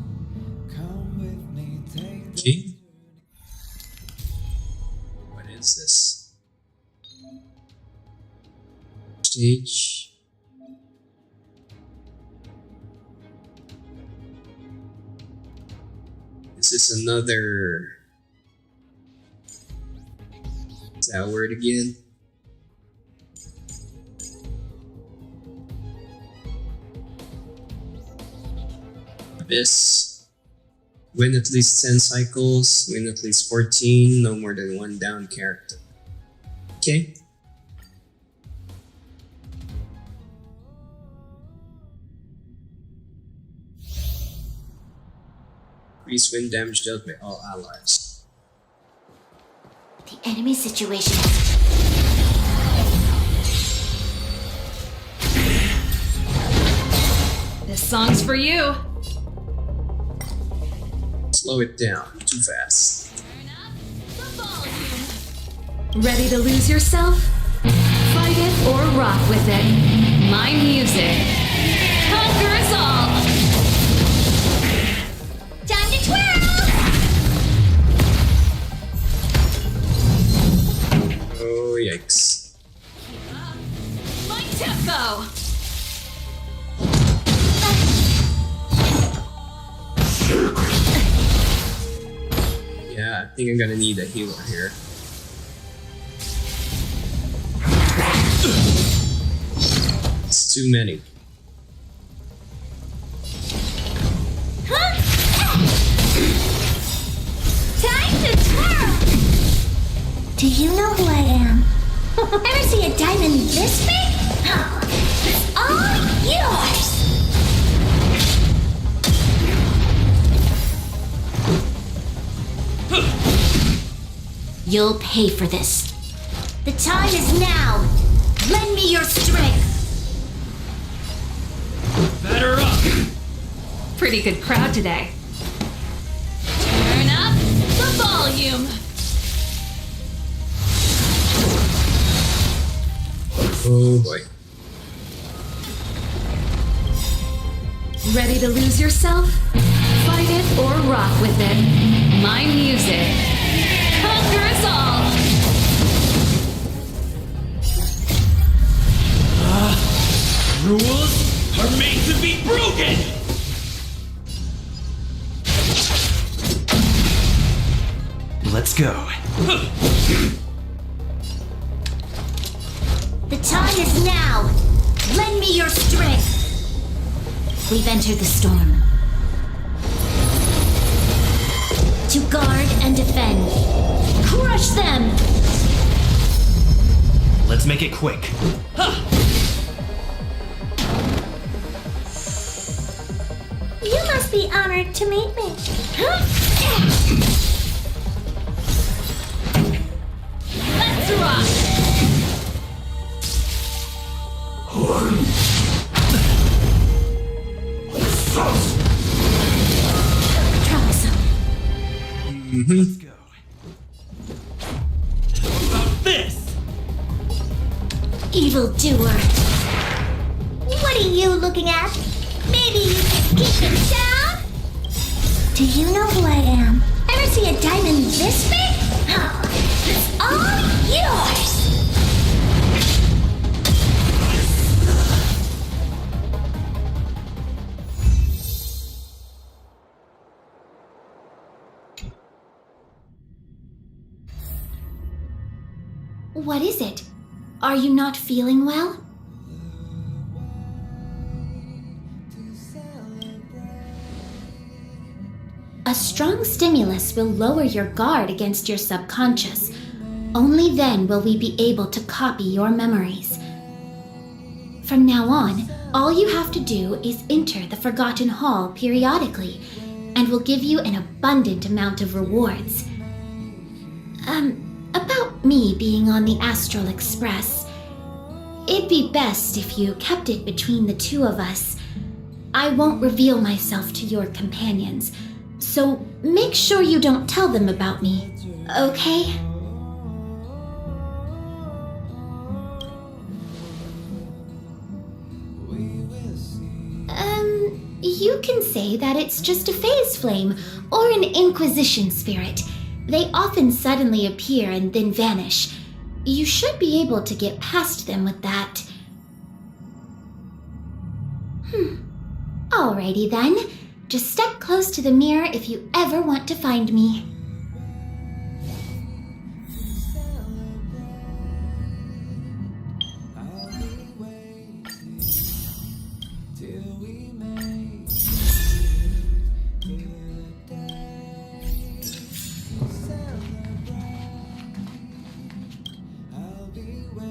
Okay. What is this? Stage. Is this another... Is that word again? Abyss. Win at least 10 cycles, win at least 14, no more than 1 down character. Okay. Increase win damage dealt by all allies. The enemy situation. This song's for you. Slow it down, too fast. Turn up the volume. Ready to lose yourself? Fight it or rock with it. My music conquers all. Time to twirl. Oh, yikes. My tempo. Yeah, I think I'm gonna need a healer here. It's too many. Time to twirl. Do you know who I am? Ever see a diamond this big? Oh, it's all yours! You'll pay for this. The time is now! Lend me your strength! Batter up! Pretty good crowd today. Turn up the volume. Oh boy. Ready to lose yourself? Fight it or rock with it. My music conquers all. Rules are made to be broken! Let's go. The time is now! Lend me your strength! We've entered the storm. To guard and defend. Crush them! Let's make it quick. You must be honored to meet me. Let's rock. Troublesome. Let's go. How about this? Evildoer. What are you looking at? Maybe you can keep it down? Do you know who I am? Ever see a diamond this big? Oh, it's all yours! What is it? Are you not feeling well? A strong stimulus will lower your guard against your subconscious. Only then will we be able to copy your memories. From now on, all you have to do is enter the Forgotten Hall periodically, and we'll give you an abundant amount of rewards. About me being on the Astral Express. It'd be best if you kept it between the two of us. I won't reveal myself to your companions, so make sure you don't tell them about me, okay? You can say that it's just a phase flame or an Inquisition spirit. They often suddenly appear and then vanish. You should be able to get past them with that. Alrighty then. Just step close to the mirror if you ever want to find me.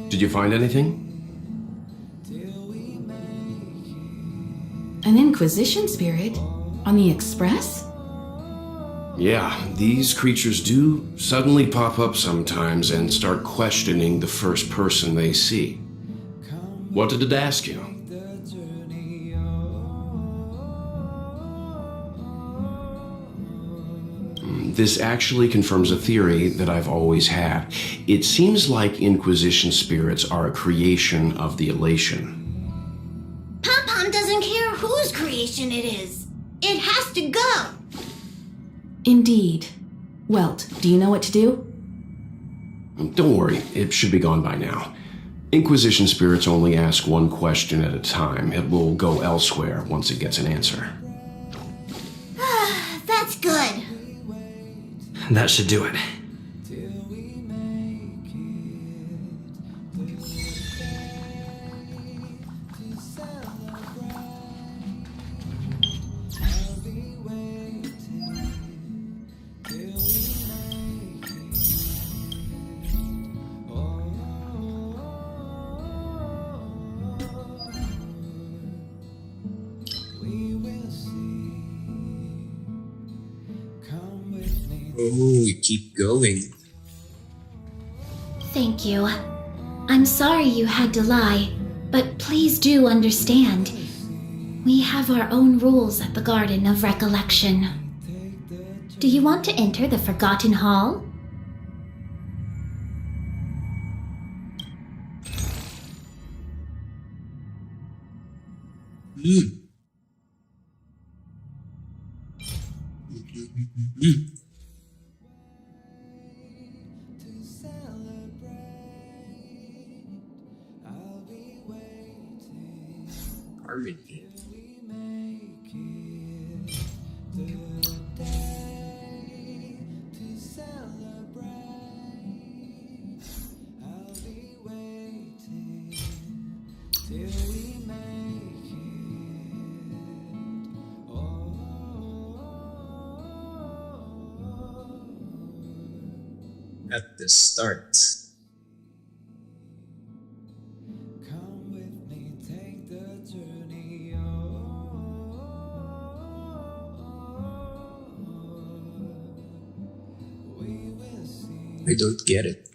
Did you find anything? An Inquisition spirit? On the Express? Yeah, these creatures do suddenly pop up sometimes and start questioning the first person they see. What did it ask you? This actually confirms a theory that I've always had. It seems like Inquisition spirits are a creation of the Elation. Pom-Pom doesn't care whose creation it is. It has to go. Indeed. Welt, do you know what to do? Don't worry, it should be gone by now. Inquisition spirits only ask one question at a time. It will go elsewhere once it gets an answer. That's good. That should do it. Oh, we keep going. Thank you. I'm sorry you had to lie, but please do understand. We have our own rules at the Garden of Recollection. Do you want to enter the Forgotten Hall? Harmony. At the start. I don't get it.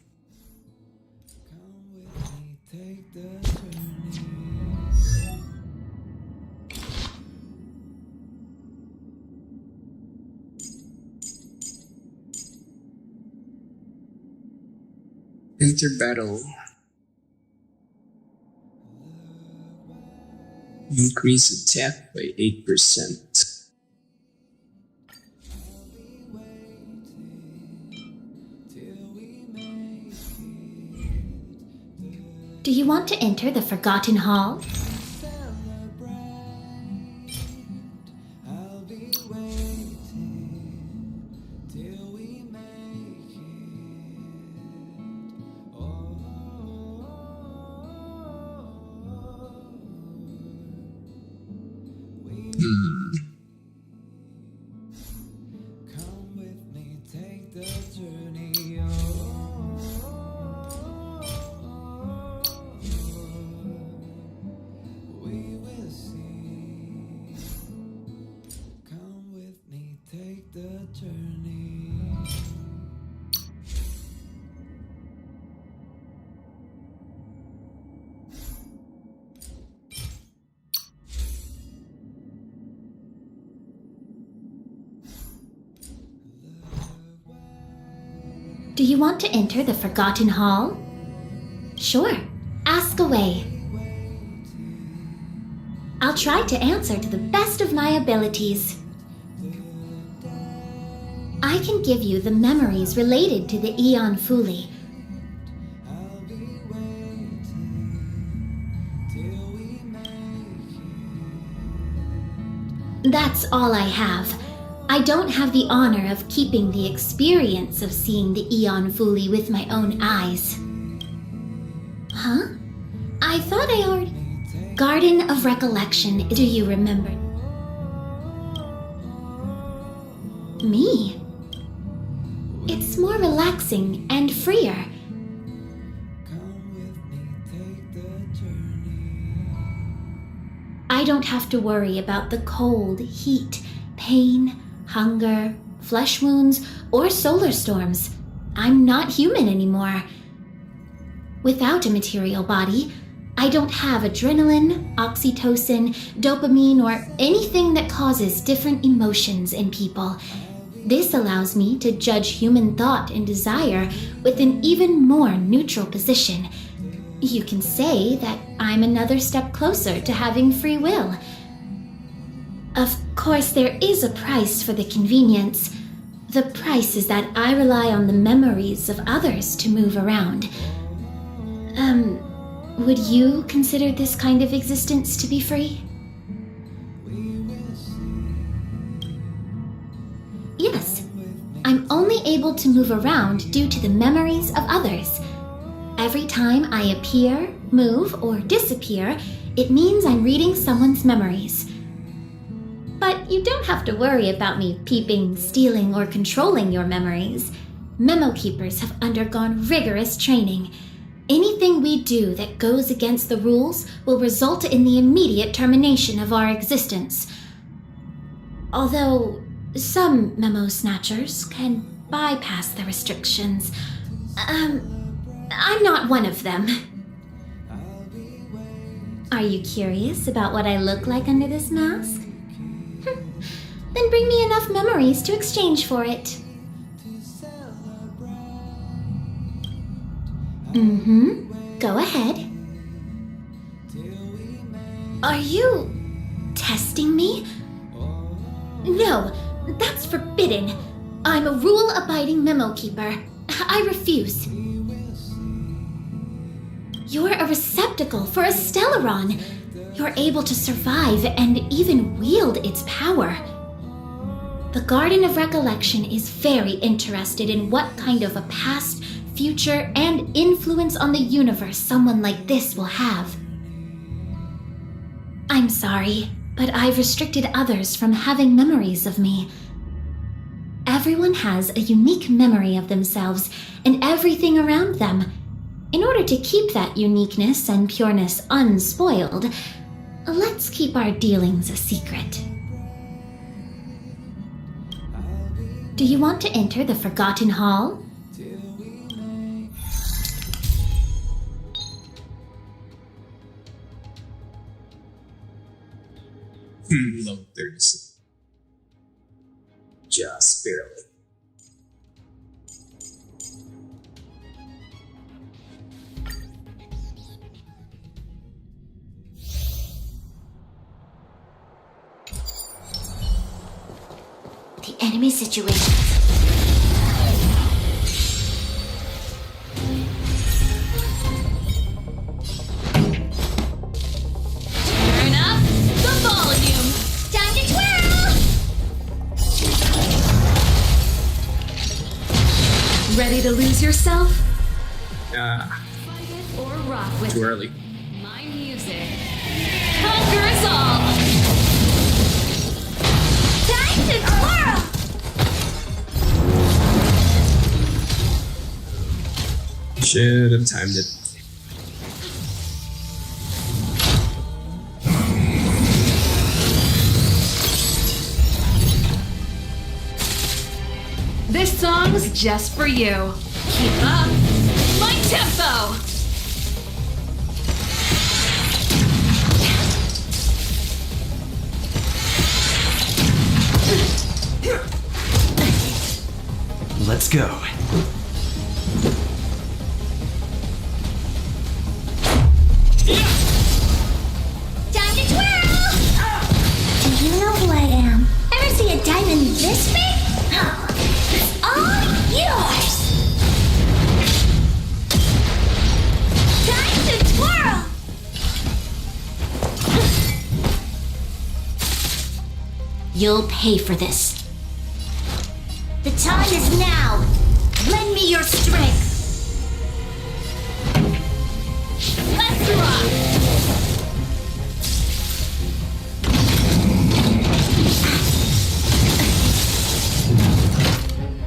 Enter battle. Increase attack by 8%. Do you want to enter the Forgotten Hall? Do you want to enter the Forgotten Hall? Sure, ask away. I'll try to answer to the best of my abilities. I can give you the memories related to the Aeon Fuli. That's all I have. I don't have the honor of keeping the experience of seeing the Aeon Fuli with my own eyes. Huh? I thought I already... Garden of Recollection, do you remember? Me? It's more relaxing and freer. I don't have to worry about the cold, heat, pain, hunger, flesh wounds, or solar storms. I'm not human anymore. Without a material body, I don't have adrenaline, oxytocin, dopamine, or anything that causes different emotions in people. This allows me to judge human thought and desire with an even more neutral position. You can say that I'm another step closer to having free will. Of course, there is a price for the convenience. The price is that I rely on the memories of others to move around. Would you consider this kind of existence to be free? Yes. I'm only able to move around due to the memories of others. Every time I appear, move, or disappear, it means I'm reading someone's memories. But you don't have to worry about me peeping, stealing, or controlling your memories. Memo keepers have undergone rigorous training. Anything we do that goes against the rules will result in the immediate termination of our existence. Although some memo snatchers can bypass the restrictions. I'm not one of them. Are you curious about what I look like under this mask? Then bring me enough memories to exchange for it. Go ahead. Are you testing me? No, that's forbidden. I'm a rule-abiding memo keeper. I refuse. You're a receptacle for a Stellaron. You're able to survive and even wield its power. The Garden of Recollection is very interested in what kind of a past, future, and influence on the universe someone like this will have. I'm sorry, but I've restricted others from having memories of me. Everyone has a unique memory of themselves and everything around them. In order to keep that uniqueness and pureness unspoiled, let's keep our dealings a secret. Do you want to enter the Forgotten Hall? Level 36. Just barely. The enemy situations. Turn up the volume. Time to twirl. Ready to lose yourself? Or rock with Too early. my music. Conquer us all. Time to twirl. Should have timed it. This song's just for you. Keep up my tempo. Let's go. You'll pay for this. The time is now. Lend me your strength. Let's rock!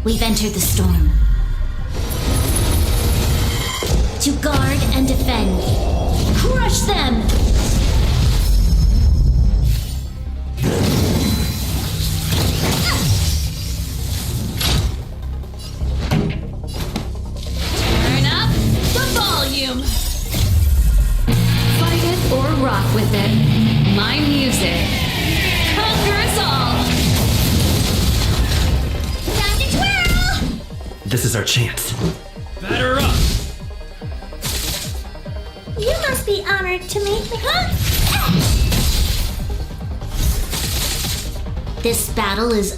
We've entered the storm. To guard and defend. Crush them! Turn up the volume! Fight it or rock with it. My music conquers all! Time to twirl! This is our chance. Batter up! You must be honored to meet me. Huh? This battle is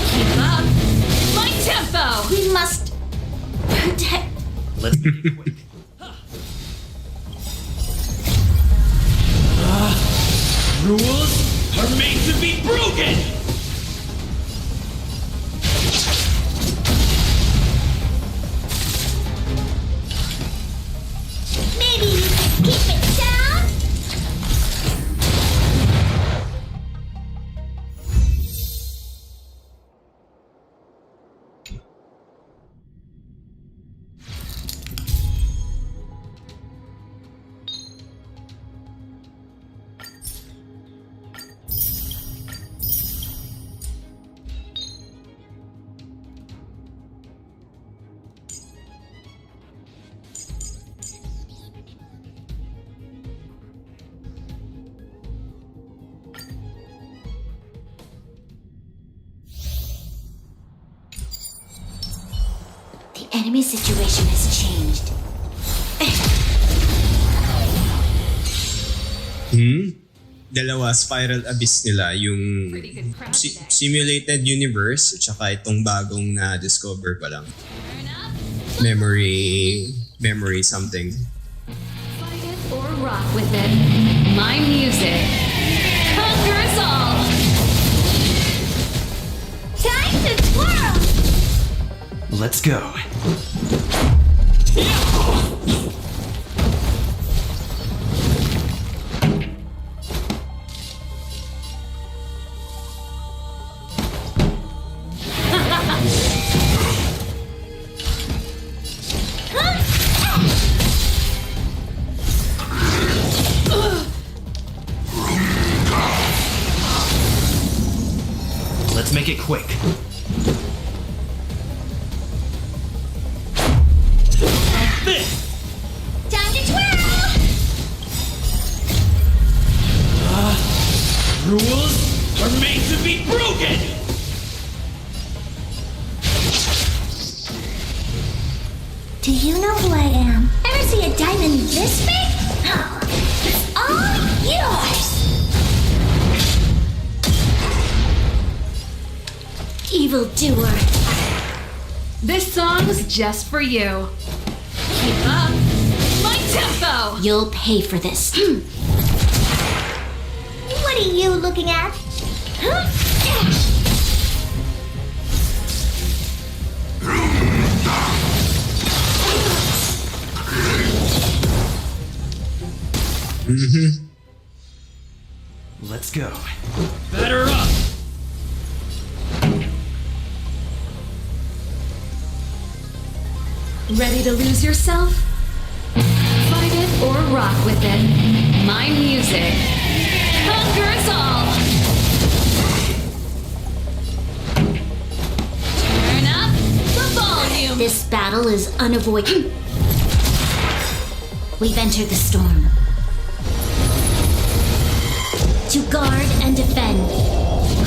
Keep up! My tempo! We must protect. Let's make it quick. Rules are made to be broken! Maybe you can keep it down? The enemy situation has changed. Dalawa, Spiral Abyss nila. Yung simulated universe at saka itong bagong na-discover pa lang. Memory something. Fight it or rock with it. My music conquers all! Time to twirl! Let's go. Let's make it quick. Time to twirl! Rules are made to be broken! Do you know who I am? Ever see a diamond this big? Oh, it's all yours! Evildoer. This song's just for you. Keep up! My tempo! You'll pay for this. What are you looking at? Huh? Let's go. Batter up! Ready to lose yourself? Fight it or rock with it. My music conquers all! Turn up the volume! This battle is unavoidable. We've entered the storm. To guard and defend.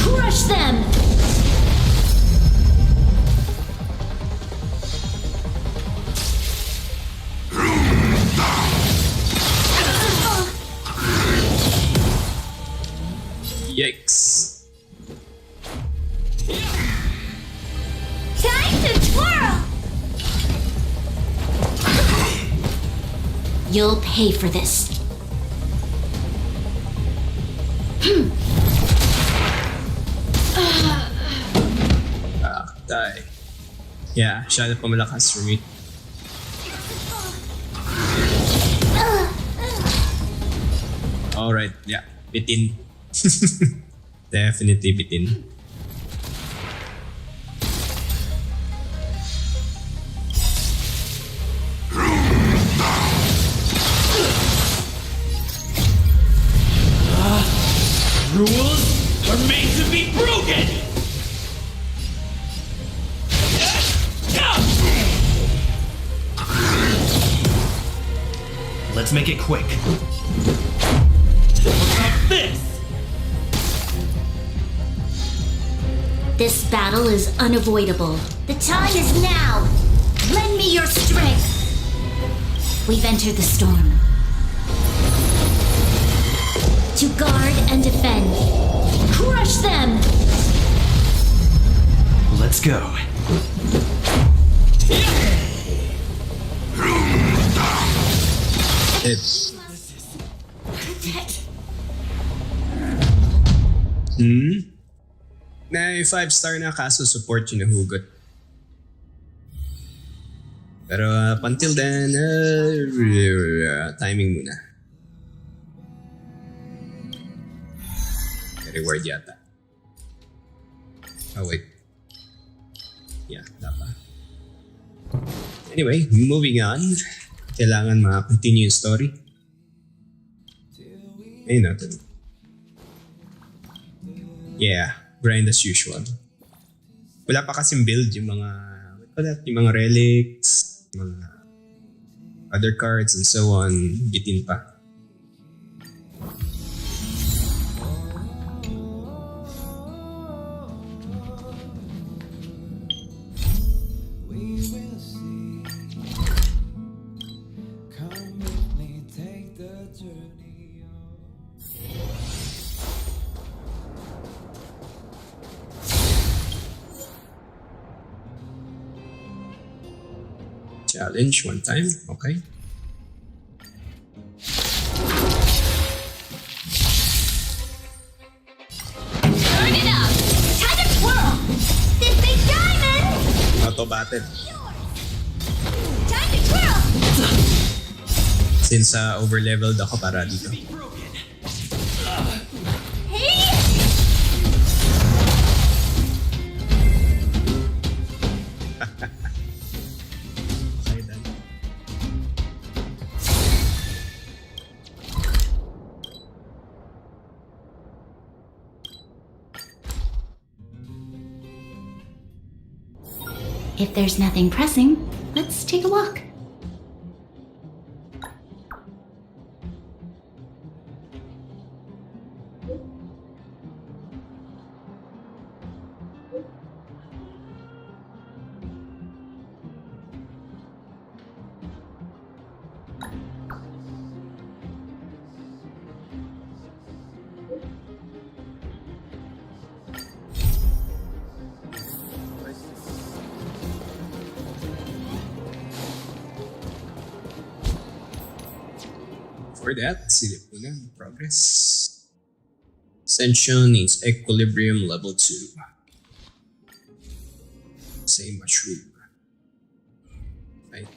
Crush them! You'll pay for this. Die. Yeah, masyado pa malakas for me. Alright, yeah. Bitin. Definitely bitin. Rules are made to be broken! Let's make it quick. What about this? This battle is unavoidable. The time is now. Lend me your strength. We've entered the storm. To guard and defend. Crush them! Let's go. Na 5-star na kaso support yung nahugot. Pero up until then, timing muna. Reward yata. Oh wait. Yeah, dapat. Anyway, moving on. Kailangan ma-continue yung story. Ayun natin. Yeah, grind as usual. Wala pa kasing build yung mga relics, mga other cards and so on. Bitin pa. Challenge one time, okay. Turn it up! Time to twirl! This big diamond! Auto battle. Time to twirl! Since over-leveled ako para dito. Hey! If there's nothing pressing, let's take a walk. For that, silip ko na. Progress. Ascension is equilibrium level 2. Same mushroom. Right.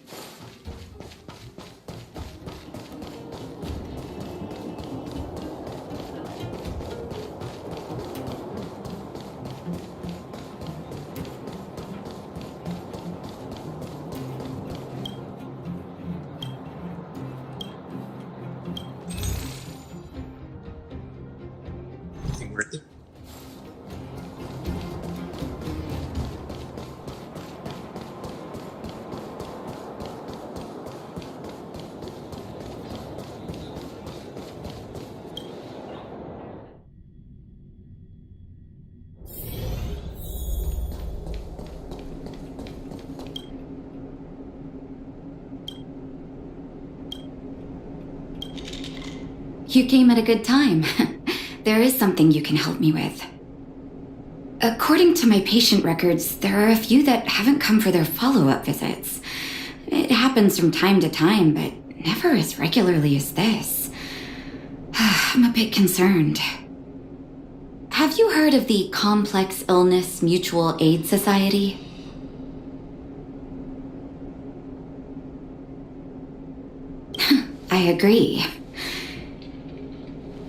Worth it. You came at a good time. There is something you can help me with. According to my patient records, there are a few that haven't come for their follow-up visits. It happens from time to time, but never as regularly as this. I'm a bit concerned. Have you heard of the Complex Illness Mutual Aid Society? I agree.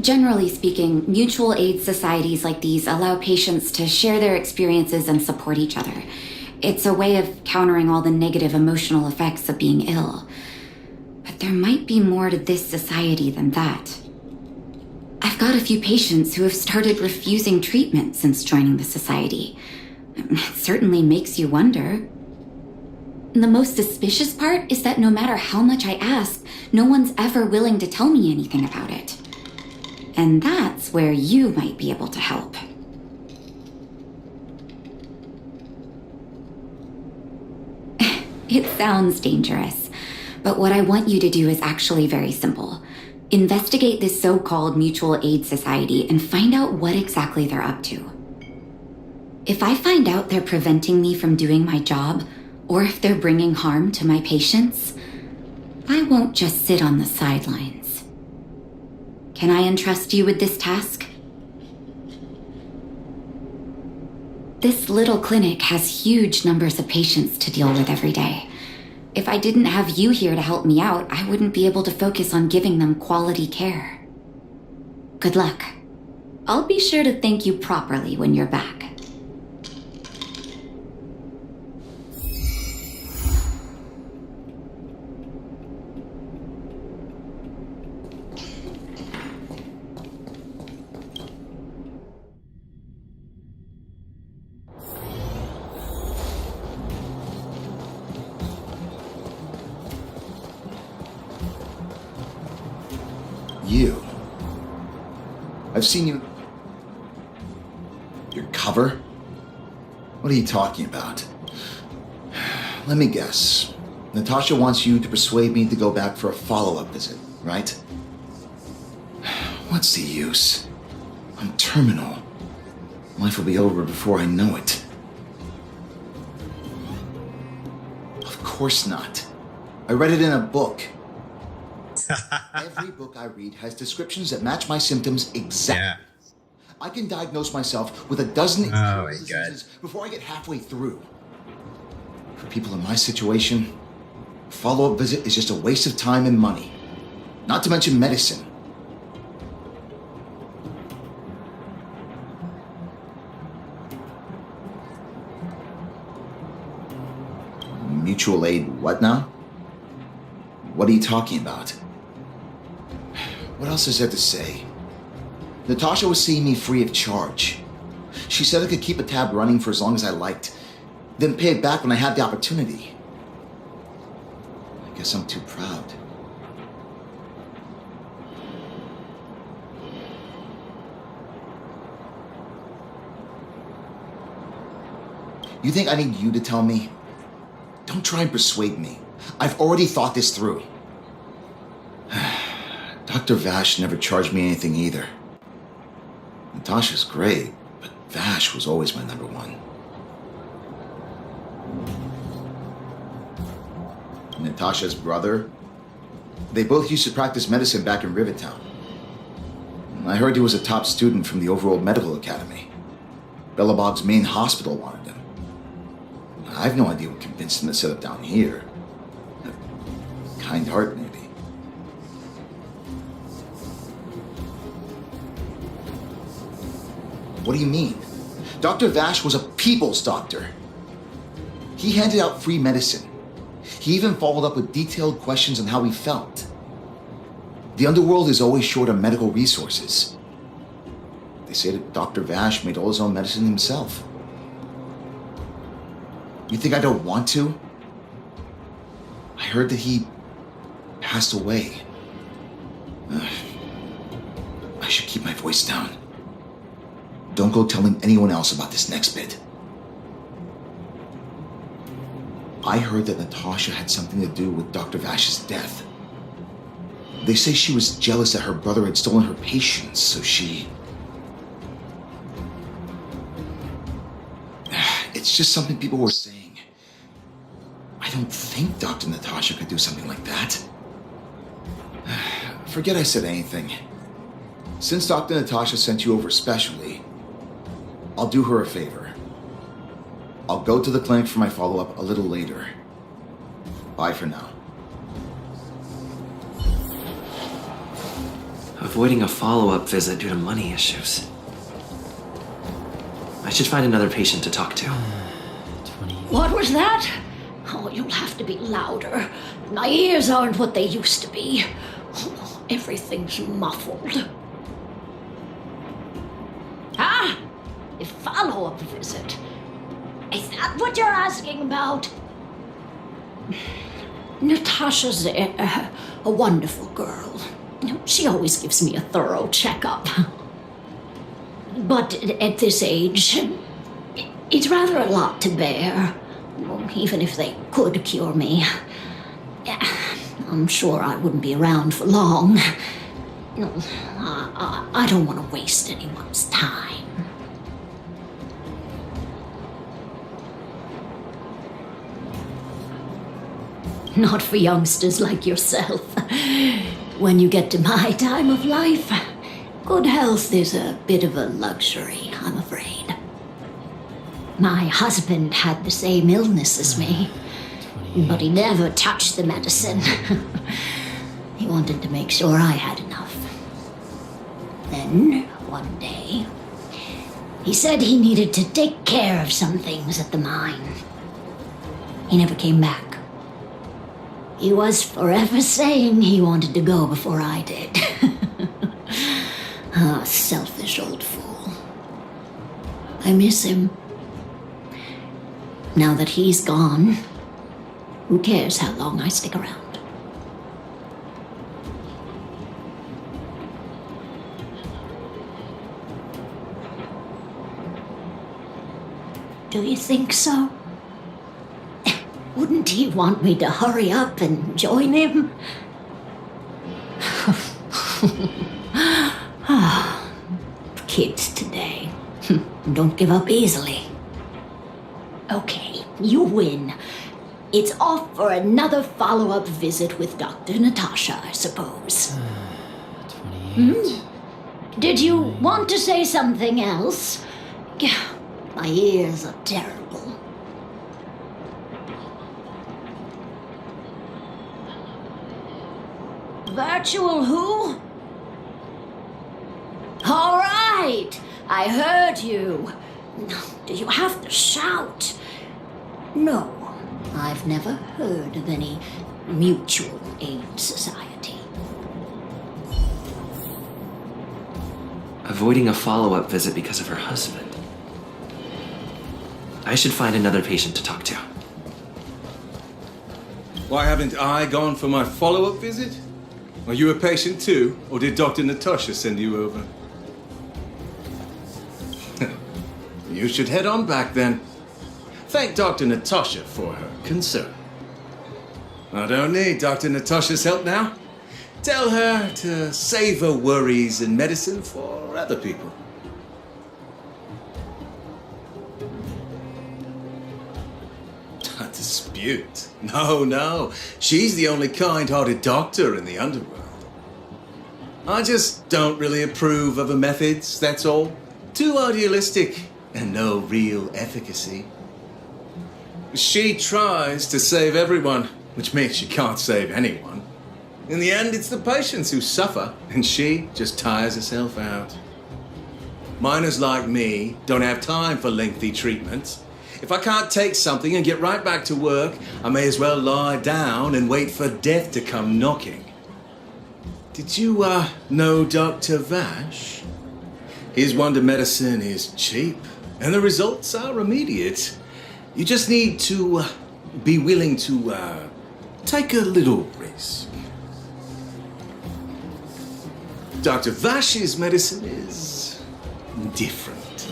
Generally speaking, mutual aid societies like these allow patients to share their experiences and support each other. It's a way of countering all the negative emotional effects of being ill. But there might be more to this society than that. I've got a few patients who have started refusing treatment since joining the society. It certainly makes you wonder. The most suspicious part is that no matter how much I ask, no one's ever willing to tell me anything about it. And that's where you might be able to help. It sounds dangerous, but what I want you to do is actually very simple. Investigate this so-called mutual aid society and find out what exactly they're up to. If I find out they're preventing me from doing my job, or if they're bringing harm to my patients, I won't just sit on the sidelines. Can I entrust you with this task? This little clinic has huge numbers of patients to deal with every day. If I didn't have you here to help me out, I wouldn't be able to focus on giving them quality care. Good luck. I'll be sure to thank you properly when you're back. You. I've seen you. Your cover? What are you talking about? Let me guess. Natasha wants you to persuade me to go back for a follow-up visit, right? What's the use? I'm terminal. Life will be over before I know it. Of course not. I read it in a book. Every book I read has descriptions that match my symptoms exactly. Yeah. I can diagnose myself with a dozen diseases before I get halfway through. For people in my situation, a follow-up visit is just a waste of time and money. Not to mention medicine. Mutual aid what now? What are you talking about? What else is there to say? Natasha was seeing me free of charge. She said I could keep a tab running for as long as I liked, then pay it back when I had the opportunity. I guess I'm too proud. You think I need you to tell me? Don't try and persuade me. I've already thought this through. Dr. Vash never charged me anything either. Natasha's great, but Vash was always my number one. Natasha's brother, they both used to practice medicine back in Rivertown. I heard he was a top student from the Overworld Medical Academy. Bellabog's main hospital wanted him. I've no idea what convinced him to set up down here. A kind heart, maybe. What do you mean? Dr. Vash was a people's doctor. He handed out free medicine. He even followed up with detailed questions on how he felt. The underworld is always short on medical resources. They say that Dr. Vash made all his own medicine himself. You think I don't want to? I heard that he passed away. I should keep my voice down. Don't go telling anyone else about this next bit. I heard that Natasha had something to do with Dr. Vash's death. They say she was jealous that her brother had stolen her patients, so she... It's just something people were saying. I don't think Dr. Natasha could do something like that. forget I said anything. Since Dr. Natasha sent you over specially, I'll do her a favor. I'll go to the clinic for my follow-up a little later. Bye for now. Avoiding a follow-up visit due to money issues. I should find another patient to talk to. What was that? Oh, you'll have to be louder. My ears aren't what they used to be. Oh, everything's muffled. Ah! A follow-up visit. Is that what you're asking about? Natasha's a wonderful girl. She always gives me a thorough checkup. But at this age, it's rather a lot to bear. Even if they could cure me, I'm sure I wouldn't be around for long. I don't want to waste anyone's time. Not for youngsters like yourself. When you get to my time of life, good health is a bit of a luxury, I'm afraid. My husband had the same illness as me, but he never touched the medicine. He wanted to make sure I had enough. Then, one day, he said he needed to take care of some things at the mine. He never came back. He was forever saying he wanted to go before I did. Ah, selfish old fool. I miss him. Now that he's gone, who cares how long I stick around? Do you think so? Wouldn't he want me to hurry up and join him? Kids today don't give up easily. Okay, you win. It's off for another follow-up visit with Dr. Natasha, I suppose. 28. Did you want to say something else? My ears are terrible. Virtual who? All right, I heard you. Do you have to shout? No, I've never heard of any mutual aid society. Avoiding a follow-up visit because of her husband. I should find another patient to talk to. Why haven't I gone for my follow-up visit? Are you a patient too, or did Dr. Natasha send you over? You should head on back then. Thank Dr. Natasha for her concern. I don't need Dr. Natasha's help now. Tell her to save her worries and medicine for other people. A dispute? No. She's the only kind-hearted doctor in the underworld. I just don't really approve of her methods, that's all. Too idealistic and no real efficacy. She tries to save everyone, which means she can't save anyone. In the end, it's the patients who suffer, and she just tires herself out. Miners like me don't have time for lengthy treatments. If I can't take something and get right back to work, I may as well lie down and wait for death to come knocking. Did you, know Dr. Vash? His wonder medicine is cheap, and the results are immediate. You just need to be willing to take a little risk. Dr. Vash's medicine is different.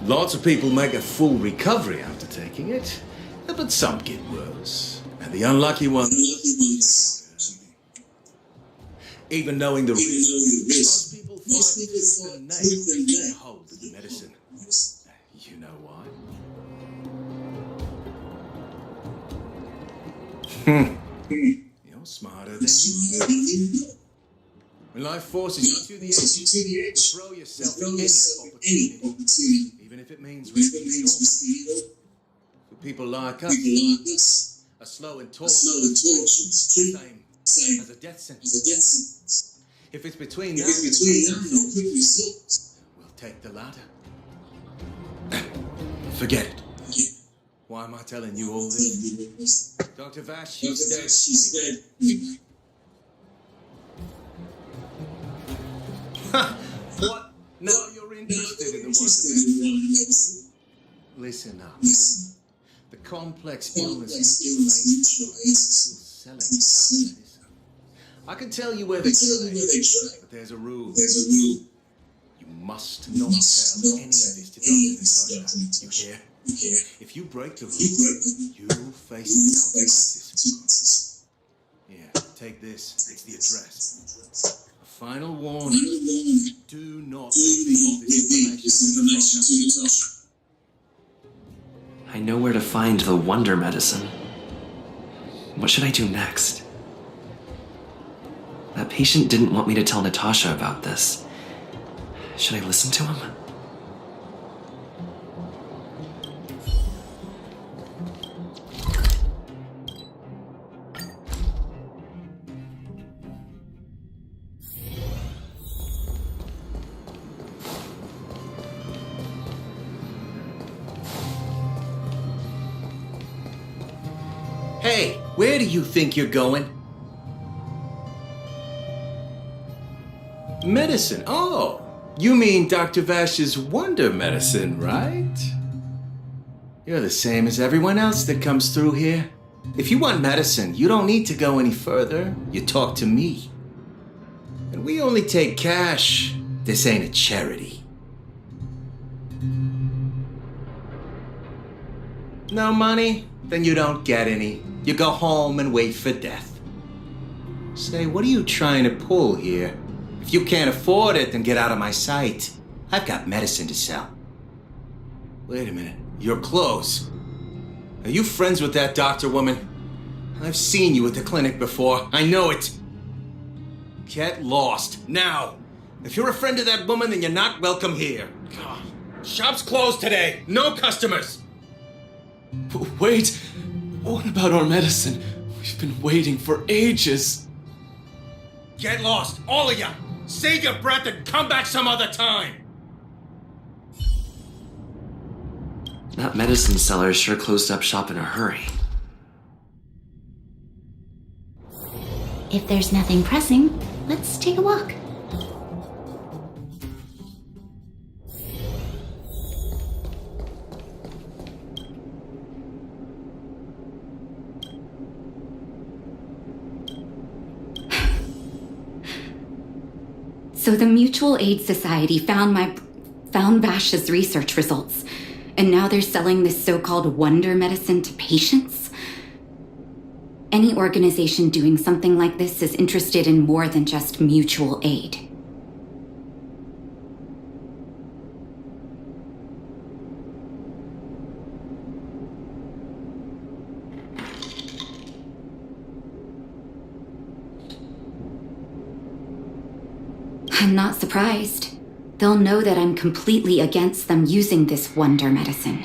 Lots of people make a full recovery after taking it, but some get worse. And the unlucky ones... Even knowing the risk, most people find the hold of the medicine. You know why? You're smarter than you think. When life forces you to the edge, you throw yourself at any opportunity, even if it means risking it all. For people like us, a slow and torturous the same as a death sentence. If it's between that and a quick result, we'll take the latter. Forget it. Why am I telling you all this? Dr. Vash, she's dead. What? Now you're interested in the ones. Listen up. The complex illness selling medicine. I can tell you where they try, but there's a rule. You must not tell any of this to Dr. Natasha. You hear? If you break the rule, you'll face the consequences. Yeah, take this. It's the address. A final warning. Do not reveal this information to Natasha. I know where to find the wonder medicine. What should I do next? That patient didn't want me to tell Natasha about this. Should I listen to him? Hey, where do you think you're going? Medicine. Oh, you mean Dr. Vash's wonder medicine, right? You're the same as everyone else that comes through here. If you want medicine, you don't need to go any further. You talk to me. And we only take cash. This ain't a charity. No money? Then you don't get any. You go home and wait for death. Say, what are you trying to pull here? If you can't afford it, then get out of my sight. I've got medicine to sell. Wait a minute. Your clothes. Are you friends with that doctor woman? I've seen you at the clinic before. I know it. Get lost. Now. If you're a friend of that woman, then you're not welcome here. God. Shop's closed today. No customers. Wait. What about our medicine? We've been waiting for ages. Get lost, all of you! Save your breath and come back some other time! That medicine seller sure closed up shop in a hurry. If there's nothing pressing, let's take a walk. So the Mutual Aid Society found Vash's research results, and now they're selling this so-called wonder medicine to patients? Any organization doing something like this is interested in more than just mutual aid. I'm not surprised. They'll know that I'm completely against them using this wonder medicine.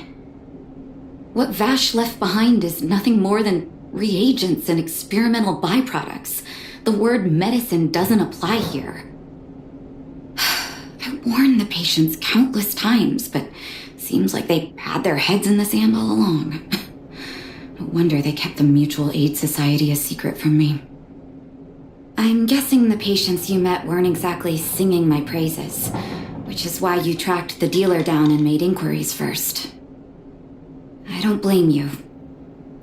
What Vash left behind is nothing more than reagents and experimental byproducts. The word medicine doesn't apply here. I warned the patients countless times, but seems like they had their heads in the sand all along. No wonder they kept the Mutual Aid Society a secret from me. I'm guessing the patients you met weren't exactly singing my praises, which is why you tracked the dealer down and made inquiries first. I don't blame you.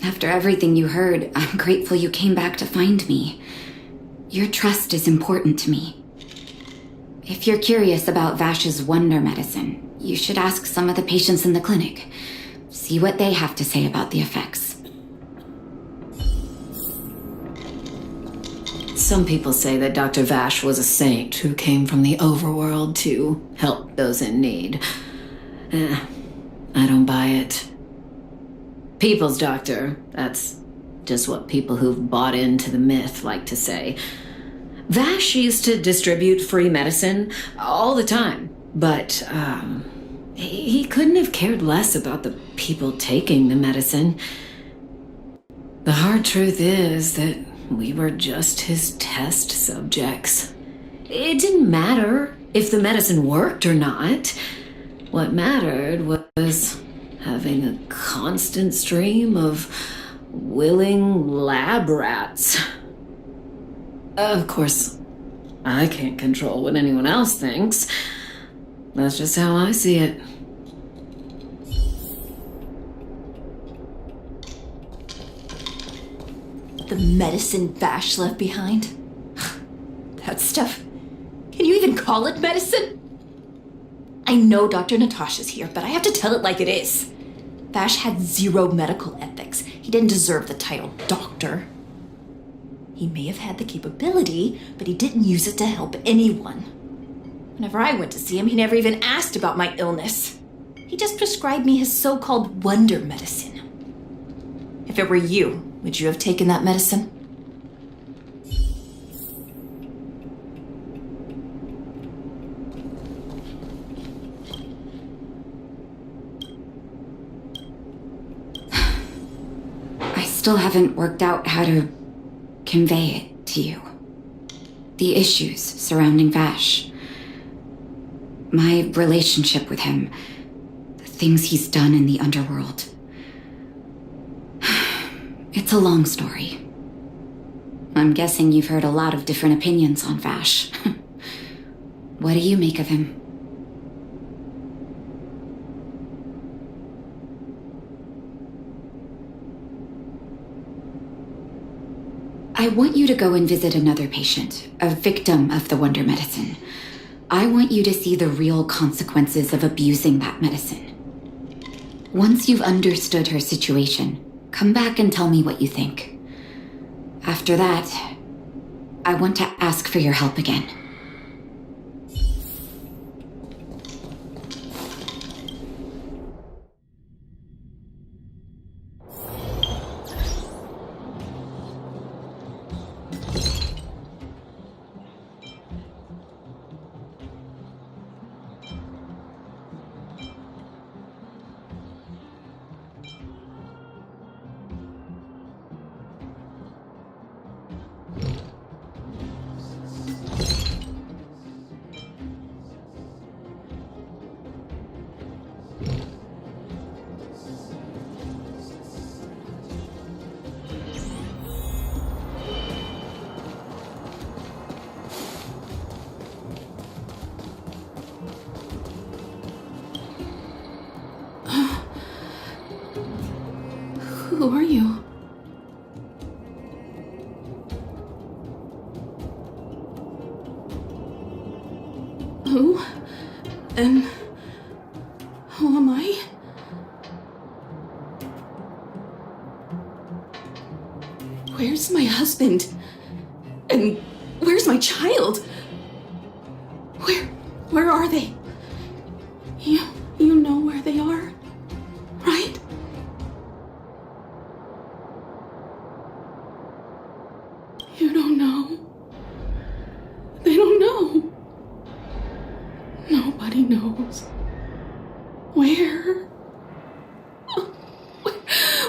After everything you heard, I'm grateful you came back to find me. Your trust is important to me. If you're curious about Vash's wonder medicine, you should ask some of the patients in the clinic. See what they have to say about the effects. Some people say that Dr. Vash was a saint who came from the overworld to help those in need. I don't buy it. People's doctor, that's just what people who've bought into the myth like to say. Vash used to distribute free medicine all the time, but he couldn't have cared less about the people taking the medicine. The hard truth is that we were just his test subjects. It didn't matter if the medicine worked or not. What mattered was having a constant stream of willing lab rats. Of course, I can't control what anyone else thinks. That's just how I see it. The medicine Vash left behind? That stuff. Can you even call it medicine? I know Dr. Natasha's here, but I have to tell it like it is. Vash had zero medical ethics. He didn't deserve the title doctor. He may have had the capability, but he didn't use it to help anyone. Whenever I went to see him, he never even asked about my illness. He just prescribed me his so-called wonder medicine. If it were you, would you have taken that medicine? I still haven't worked out how to convey it to you. The issues surrounding Vash. My relationship with him. The things he's done in the underworld. It's a long story. I'm guessing you've heard a lot of different opinions on Vash. What do you make of him? I want you to go and visit another patient, a victim of the wonder medicine. I want you to see the real consequences of abusing that medicine. Once you've understood her situation, come back and tell me what you think. After that, I want to ask for your help again. Who are you? Who? And who am I? Where's my husband? And where's my child? Where are they? You know where they are, right? You don't know. They don't know. Nobody knows. Where?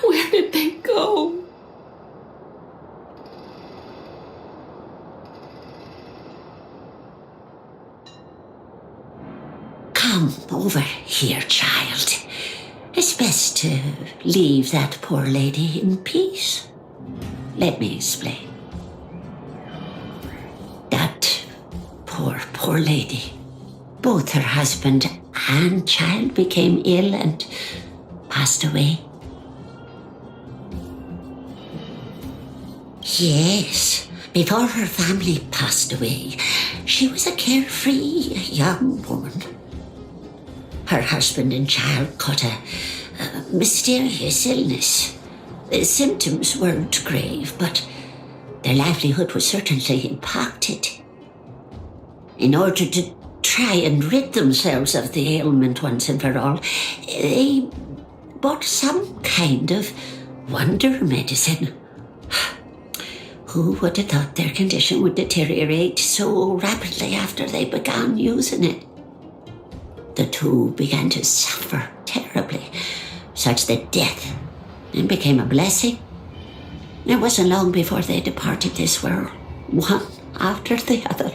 Where did they go? Come over here, child. It's best to leave that poor lady in peace. Let me explain. That poor lady. Both her husband and child became ill and passed away. Yes, before her family passed away, she was a carefree young woman. Her husband and child caught a mysterious illness. The symptoms weren't grave, but their livelihood was certainly impacted. In order to try and rid themselves of the ailment once and for all, they bought some kind of wonder medicine. Who would have thought their condition would deteriorate so rapidly after they began using it? The two began to suffer terribly, such that death then became a blessing. It wasn't long before they departed this world, one after the other.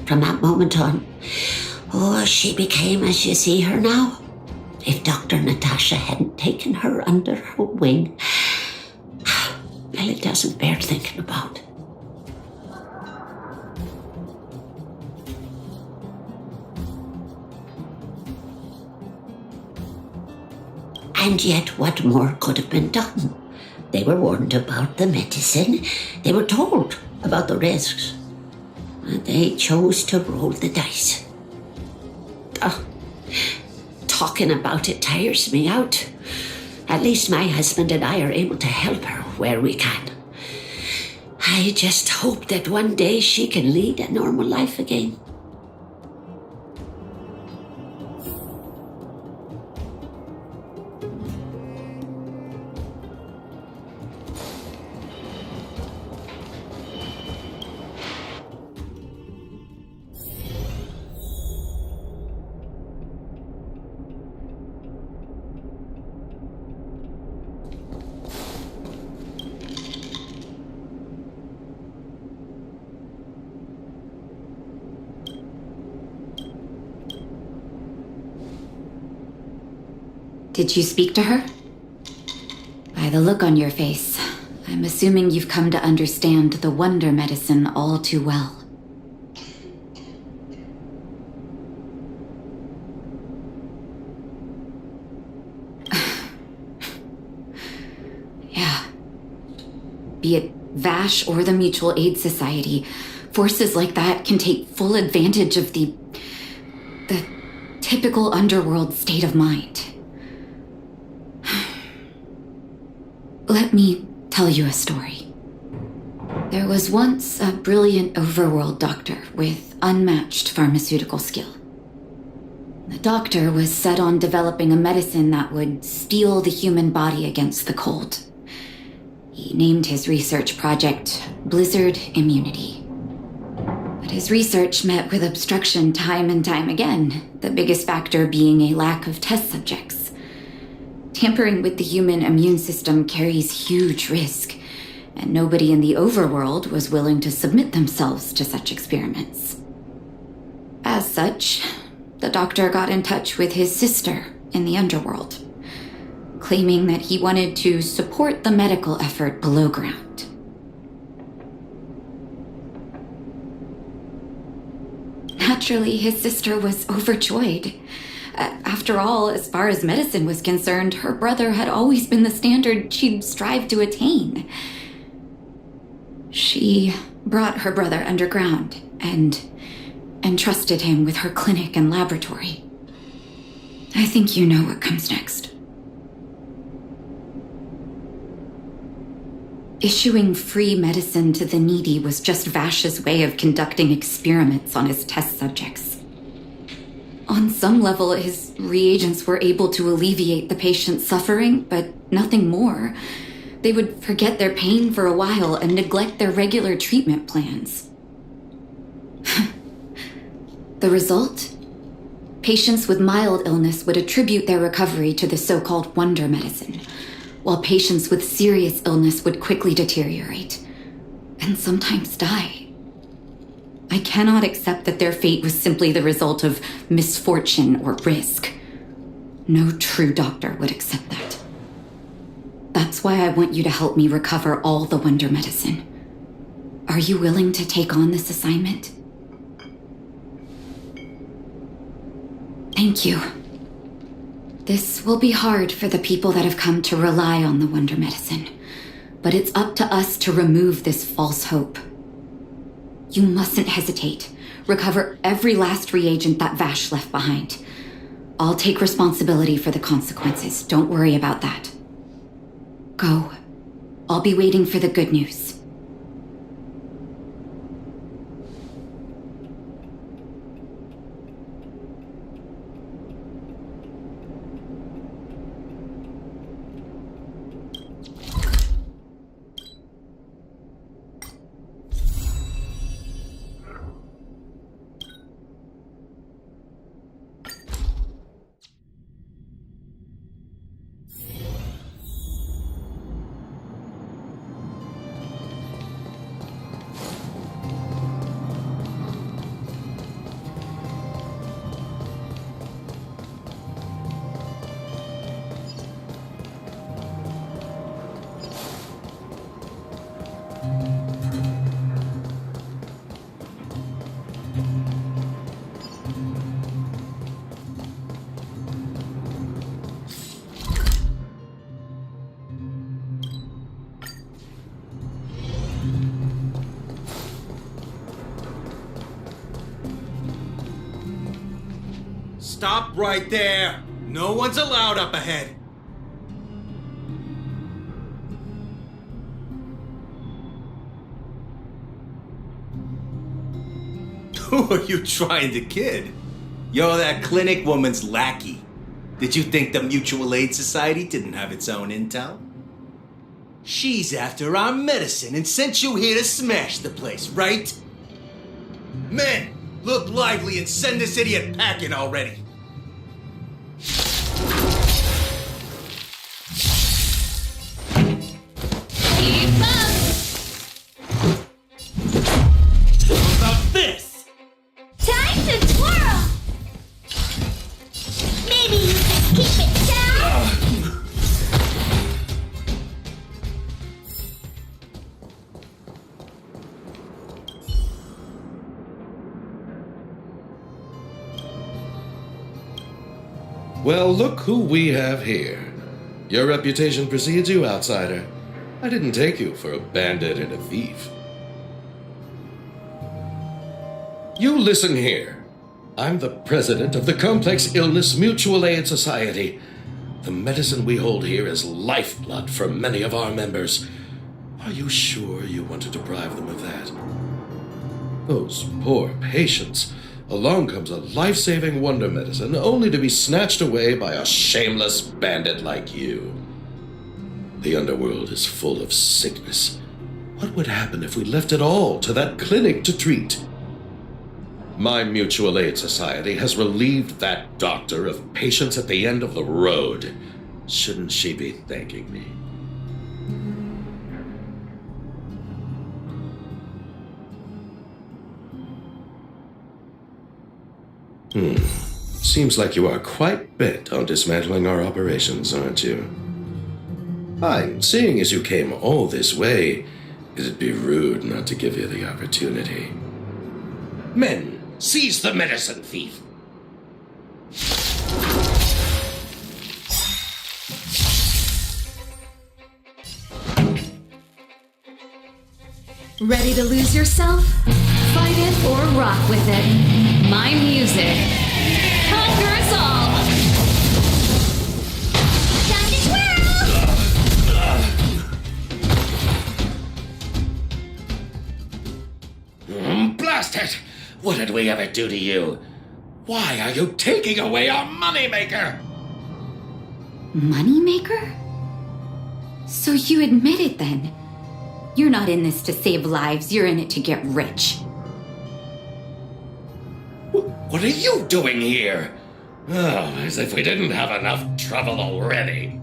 From that moment on, she became as you see her now. If Dr. Natasha hadn't taken her under her wing, well, it doesn't bear thinking about. And yet, what more could have been done? They were warned about the medicine. They were told about the risks. And they chose to roll the dice. Talking about it tires me out. At least my husband and I are able to help her where we can. I just hope that one day she can lead a normal life again. Did you speak to her? By the look on your face, I'm assuming you've come to understand the wonder medicine all too well. Yeah. Be it Vash or the Mutual Aid Society, forces like that can take full advantage of the typical underworld state of mind. Let me tell you a story. There was once a brilliant overworld doctor with unmatched pharmaceutical skill. The doctor was set on developing a medicine that would steel the human body against the cold. He named his research project Blizzard Immunity. But his research met with obstruction time and time again, the biggest factor being a lack of test subjects. Tampering with the human immune system carries huge risk, and nobody in the overworld was willing to submit themselves to such experiments. As such, the doctor got in touch with his sister in the underworld, claiming that he wanted to support the medical effort below ground. Naturally, his sister was overjoyed. After all, as far as medicine was concerned, her brother had always been the standard she'd strive to attain. She brought her brother underground and entrusted him with her clinic and laboratory. I think you know what comes next. Issuing free medicine to the needy was just Vash's way of conducting experiments on his test subjects. On some level, his reagents were able to alleviate the patient's suffering, but nothing more. They would forget their pain for a while and neglect their regular treatment plans. The result? Patients with mild illness would attribute their recovery to the so-called wonder medicine, while patients with serious illness would quickly deteriorate, and sometimes die. I cannot accept that their fate was simply the result of misfortune or risk. No true doctor would accept that. That's why I want you to help me recover all the wonder medicine. Are you willing to take on this assignment? Thank you. This will be hard for the people that have come to rely on the wonder medicine, but it's up to us to remove this false hope. You mustn't hesitate. Recover every last reagent that Vash left behind. I'll take responsibility for the consequences. Don't worry about that. Go. I'll be waiting for the good news. Stop right there! No one's allowed up ahead! Who are you trying to kid? You're that clinic woman's lackey. Did you think the Mutual Aid Society didn't have its own intel? She's after our medicine and sent you here to smash the place, right? Men, look lively and send this idiot packing already. Keep up! How about this? Time to twirl! Maybe you can keep it down? Well, look who we have here. Your reputation precedes you, outsider. I didn't take you for a bandit and a thief. You listen here. I'm the president of the Complex Illness Mutual Aid Society. The medicine we hold here is lifeblood for many of our members. Are you sure you want to deprive them of that? Those poor patients. Along comes a life-saving wonder medicine only to be snatched away by a shameless bandit like you. The underworld is full of sickness. What would happen if we left it all to that clinic to treat? My Mutual Aid Society has relieved that doctor of patients at the end of the road. Shouldn't she be thanking me? Seems like you are quite bent on dismantling our operations, aren't you? Fine, seeing as you came all this way, it'd be rude not to give you the opportunity. Men, seize the medicine thief! Ready to lose yourself? Fight it or rock with it. My music conquers all. Time to twirl! Blast it! What did we ever do to you? Why are you taking away our moneymaker? Moneymaker? So you admit it then? You're not in this to save lives, you're in it to get rich. What are you doing here? Oh, as if we didn't have enough trouble already.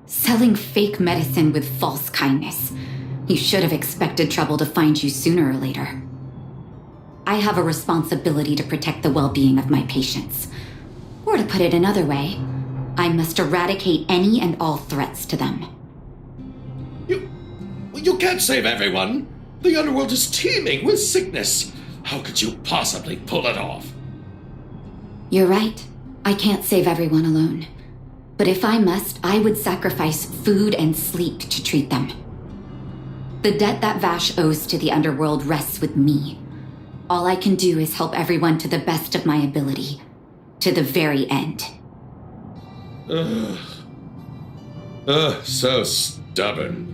Selling fake medicine with false kindness. You should have expected trouble to find you sooner or later. I have a responsibility to protect the well-being of my patients. Or to put it another way, I must eradicate any and all threats to them. You can't save everyone. The underworld is teeming with sickness. How could you possibly pull it off? You're right. I can't save everyone alone. But if I must, I would sacrifice food and sleep to treat them. The debt that Vash owes to the underworld rests with me. All I can do is help everyone to the best of my ability. To the very end. So stubborn.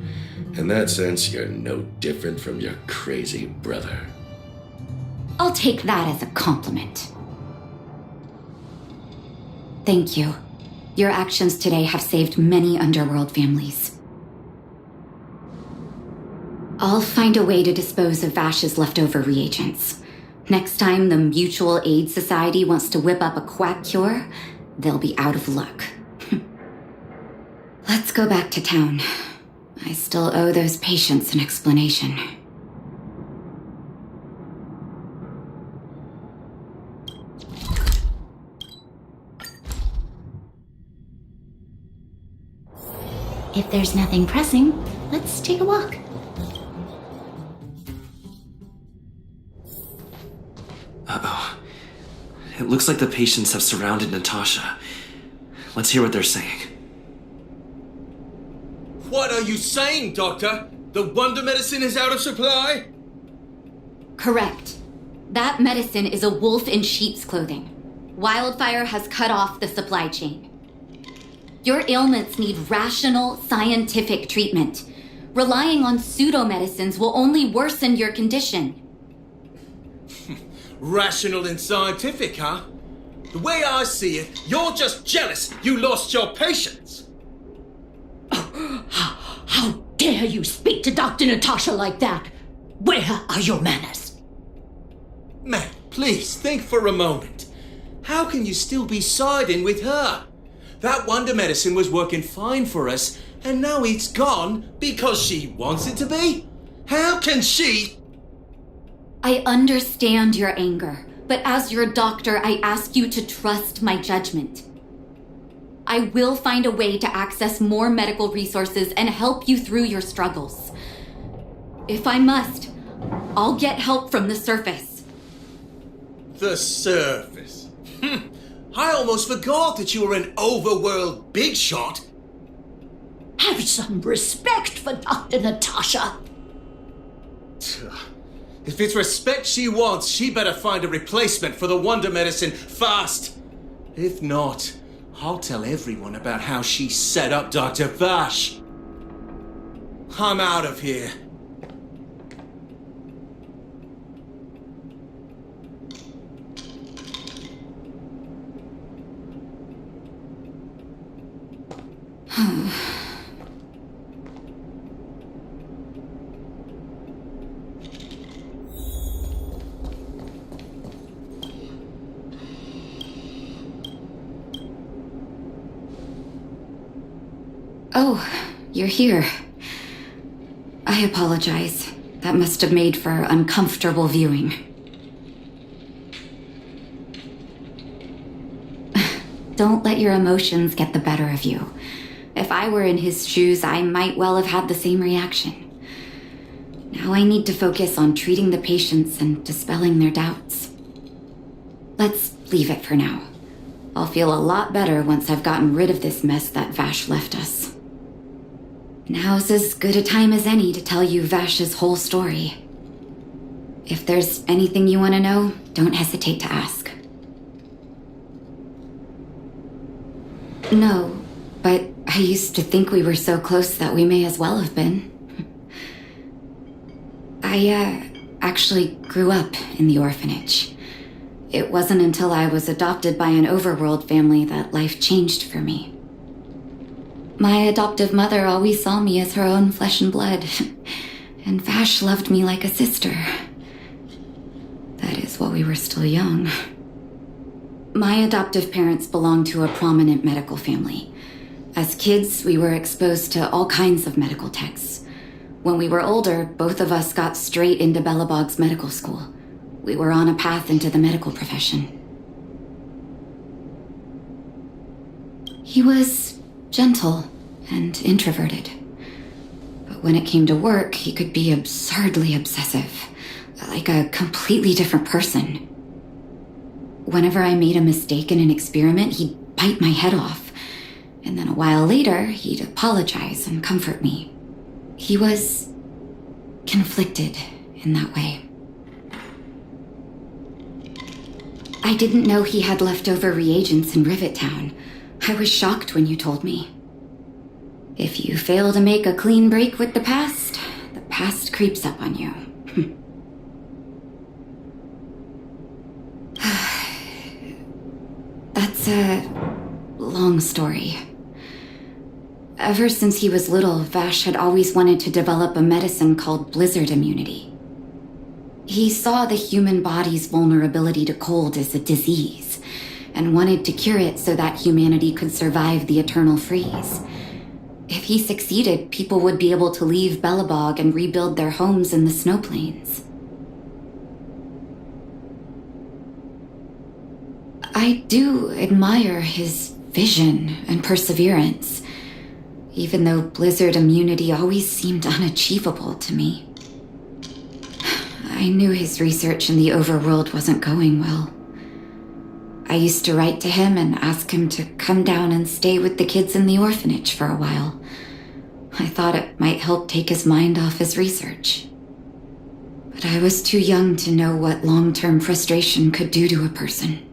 In that sense, you're no different from your crazy brother. I'll take that as a compliment. Thank you. Your actions today have saved many underworld families. I'll find a way to dispose of Vash's leftover reagents. Next time the Mutual Aid Society wants to whip up a quack cure, they'll be out of luck. Let's go back to town. I still owe those patients an explanation. If there's nothing pressing, let's take a walk. Uh-oh. It looks like the patients have surrounded Natasha. Let's hear what they're saying. What are you saying, Doctor? The wonder medicine is out of supply? Correct. That medicine is a wolf in sheep's clothing. Wildfire has cut off the supply chain. Your ailments need rational, scientific treatment. Relying on pseudo-medicines will only worsen your condition. Rational and scientific, huh? The way I see it, you're just jealous you lost your patients. How dare you speak to Dr. Natasha like that? Where are your manners? Man, please think for a moment. How can you still be siding with her? That wonder medicine was working fine for us, and now it's gone because she wants it to be? How can she? I understand your anger, but as your doctor, I ask you to trust my judgment. I will find a way to access more medical resources and help you through your struggles. If I must, I'll get help from the surface. The surface? I almost forgot that you were an overworld big shot. Have some respect for Dr. Natasha. If it's respect she wants, she better find a replacement for the wonder medicine fast. If not, I'll tell everyone about how she set up Dr. Vash. I'm out of here. Oh, you're here. I apologize. That must have made for uncomfortable viewing. Don't let your emotions get the better of you. If I were in his shoes, I might well have had the same reaction. Now I need to focus on treating the patients and dispelling their doubts. Let's leave it for now. I'll feel a lot better once I've gotten rid of this mess that Vash left us. Now's as good a time as any to tell you Vash's whole story. If there's anything you want to know, don't hesitate to ask. No, but I used to think we were so close that we may as well have been. I actually grew up in the orphanage. It wasn't until I was adopted by an overworld family that life changed for me. My adoptive mother always saw me as her own flesh and blood, and Vash loved me like a sister. That is while we were still young. My adoptive parents belonged to a prominent medical family. As kids, we were exposed to all kinds of medical texts. When we were older, both of us got straight into Belobog's medical school. We were on a path into the medical profession. He was gentle and introverted. But when it came to work, he could be absurdly obsessive, like a completely different person. Whenever I made a mistake in an experiment, he'd bite my head off, and then a while later, he'd apologize and comfort me. He was conflicted in that way. I didn't know he had leftover reagents in Rivet Town. I was shocked when you told me. If you fail to make a clean break with the past creeps up on you. That's a long story. Ever since he was little, Vash had always wanted to develop a medicine called blizzard immunity. He saw the human body's vulnerability to cold as a disease, and wanted to cure it so that humanity could survive the eternal freeze. If he succeeded, people would be able to leave Belobog and rebuild their homes in the snow plains. I do admire his vision and perseverance, even though blizzard immunity always seemed unachievable to me. I knew his research in the overworld wasn't going well. I used to write to him and ask him to come down and stay with the kids in the orphanage for a while. I thought it might help take his mind off his research. But I was too young to know what long-term frustration could do to a person.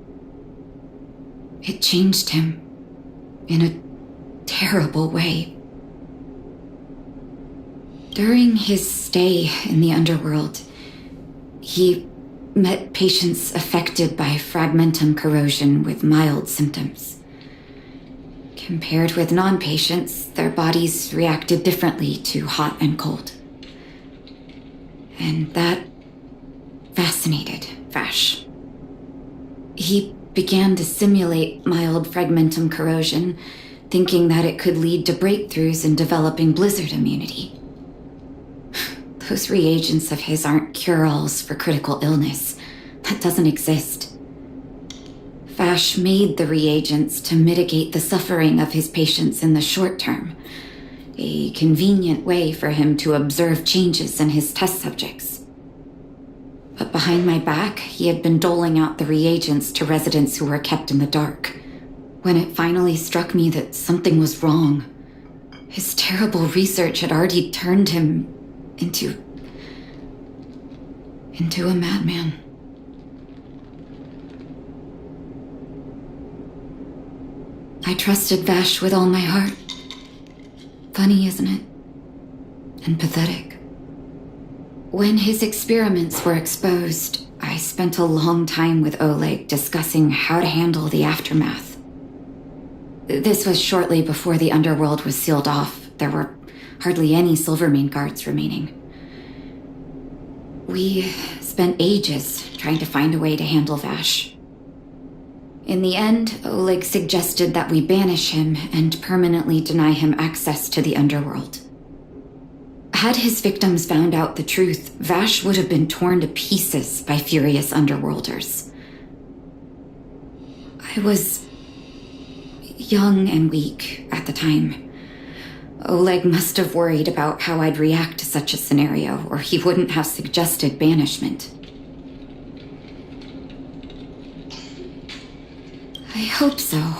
It changed him in a terrible way. During his stay in the underworld, he met patients affected by fragmentum corrosion with mild symptoms. Compared with non-patients, their bodies reacted differently to hot and cold. And that fascinated Vash. He began to simulate mild fragmentum corrosion, thinking that it could lead to breakthroughs in developing blizzard immunity. Those reagents of his aren't cure-alls for critical illness. That doesn't exist. Vash made the reagents to mitigate the suffering of his patients in the short term, a convenient way for him to observe changes in his test subjects. But behind my back, he had been doling out the reagents to residents who were kept in the dark. When it finally struck me that something was wrong, his terrible research had already turned him into a madman. I trusted Vash with all my heart. Funny, isn't it? And pathetic. When his experiments were exposed, I spent a long time with Oleg discussing how to handle the aftermath. This was shortly before the underworld was sealed off. There were hardly any Silvermane guards remaining. We spent ages trying to find a way to handle Vash. In the end, Oleg suggested that we banish him and permanently deny him access to the underworld. Had his victims found out the truth, Vash would have been torn to pieces by furious underworlders. I was young and weak at the time. Oleg must have worried about how I'd react to such a scenario, or he wouldn't have suggested banishment. I hope so.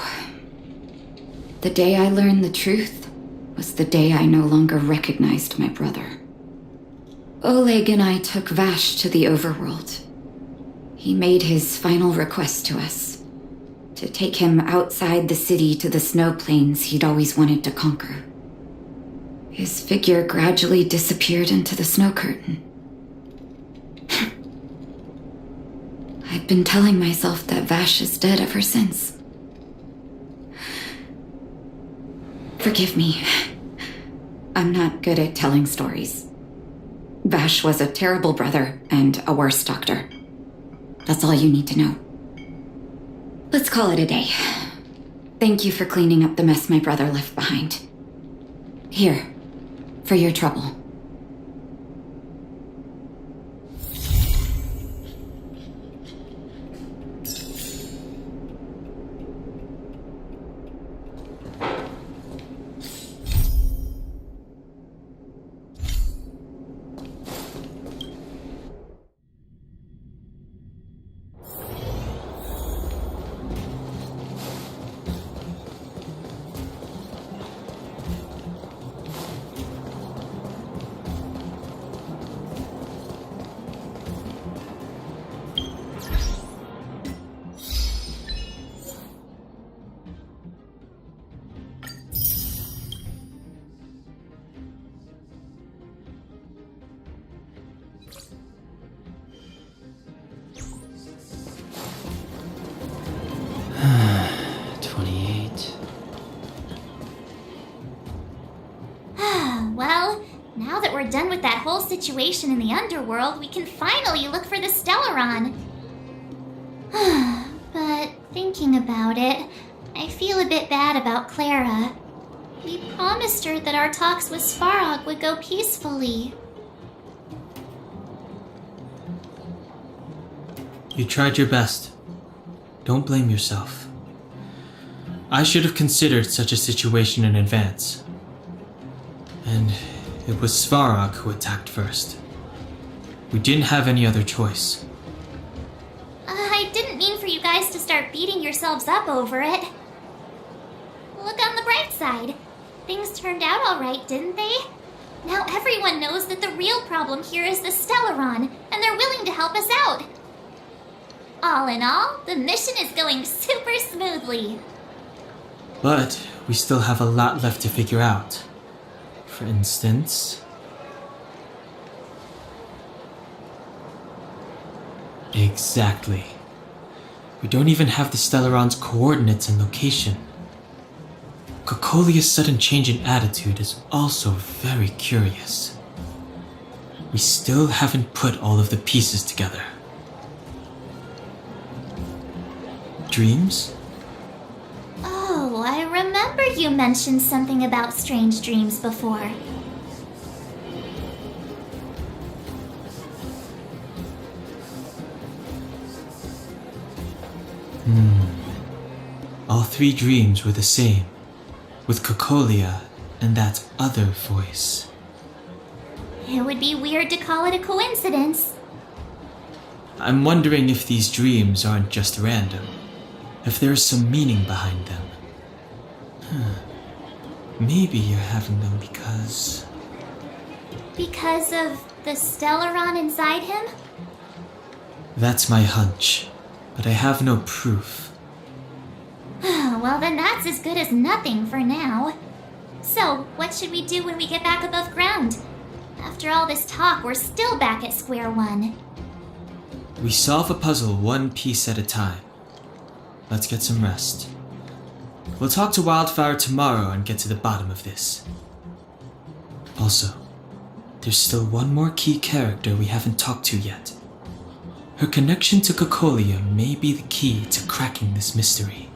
The day I learned the truth was the day I no longer recognized my brother. Oleg and I took Vash to the overworld. He made his final request to us, to take him outside the city to the snow plains he'd always wanted to conquer. His figure gradually disappeared into the snow curtain. I've been telling myself that Vash is dead ever since. Forgive me. I'm not good at telling stories. Vash was a terrible brother and a worse doctor. That's all you need to know. Let's call it a day. Thank you for cleaning up the mess my brother left behind. Here, for your trouble. Well, now that we're done with that whole situation in the underworld, we can finally look for the Stellaron. But thinking about it, I feel a bit bad about Clara. We promised her that our talks with Svarog would go peacefully. You tried your best. Don't blame yourself. I should have considered such a situation in advance. And it was Svarog who attacked first. We didn't have any other choice. I didn't mean for you guys to start beating yourselves up over it. Look on the bright side. Things turned out alright, didn't they? Now everyone knows that the real problem here is the Stellaron, and they're willing to help us out. All in all, the mission is going super smoothly. But we still have a lot left to figure out. For instance... Exactly. We don't even have the Stellaron's coordinates and location. Cocolia's sudden change in attitude is also very curious. We still haven't put all of the pieces together. Dreams? Oh, I remember you mentioned something about strange dreams before. All 3 dreams were the same, with Cocolia and that other voice. It would be weird to call it a coincidence. I'm wondering if these dreams aren't just random, if there's some meaning behind them. Maybe you're having them because... Because of the Stellaron inside him? That's my hunch, but I have no proof. Well, then that's as good as nothing for now. So, what should we do when we get back above ground? After all this talk, we're still back at square one. We solve a puzzle one piece at a time. Let's get some rest. We'll talk to Wildfire tomorrow and get to the bottom of this. Also, there's still one more key character we haven't talked to yet. Her connection to Cocolia may be the key to cracking this mystery.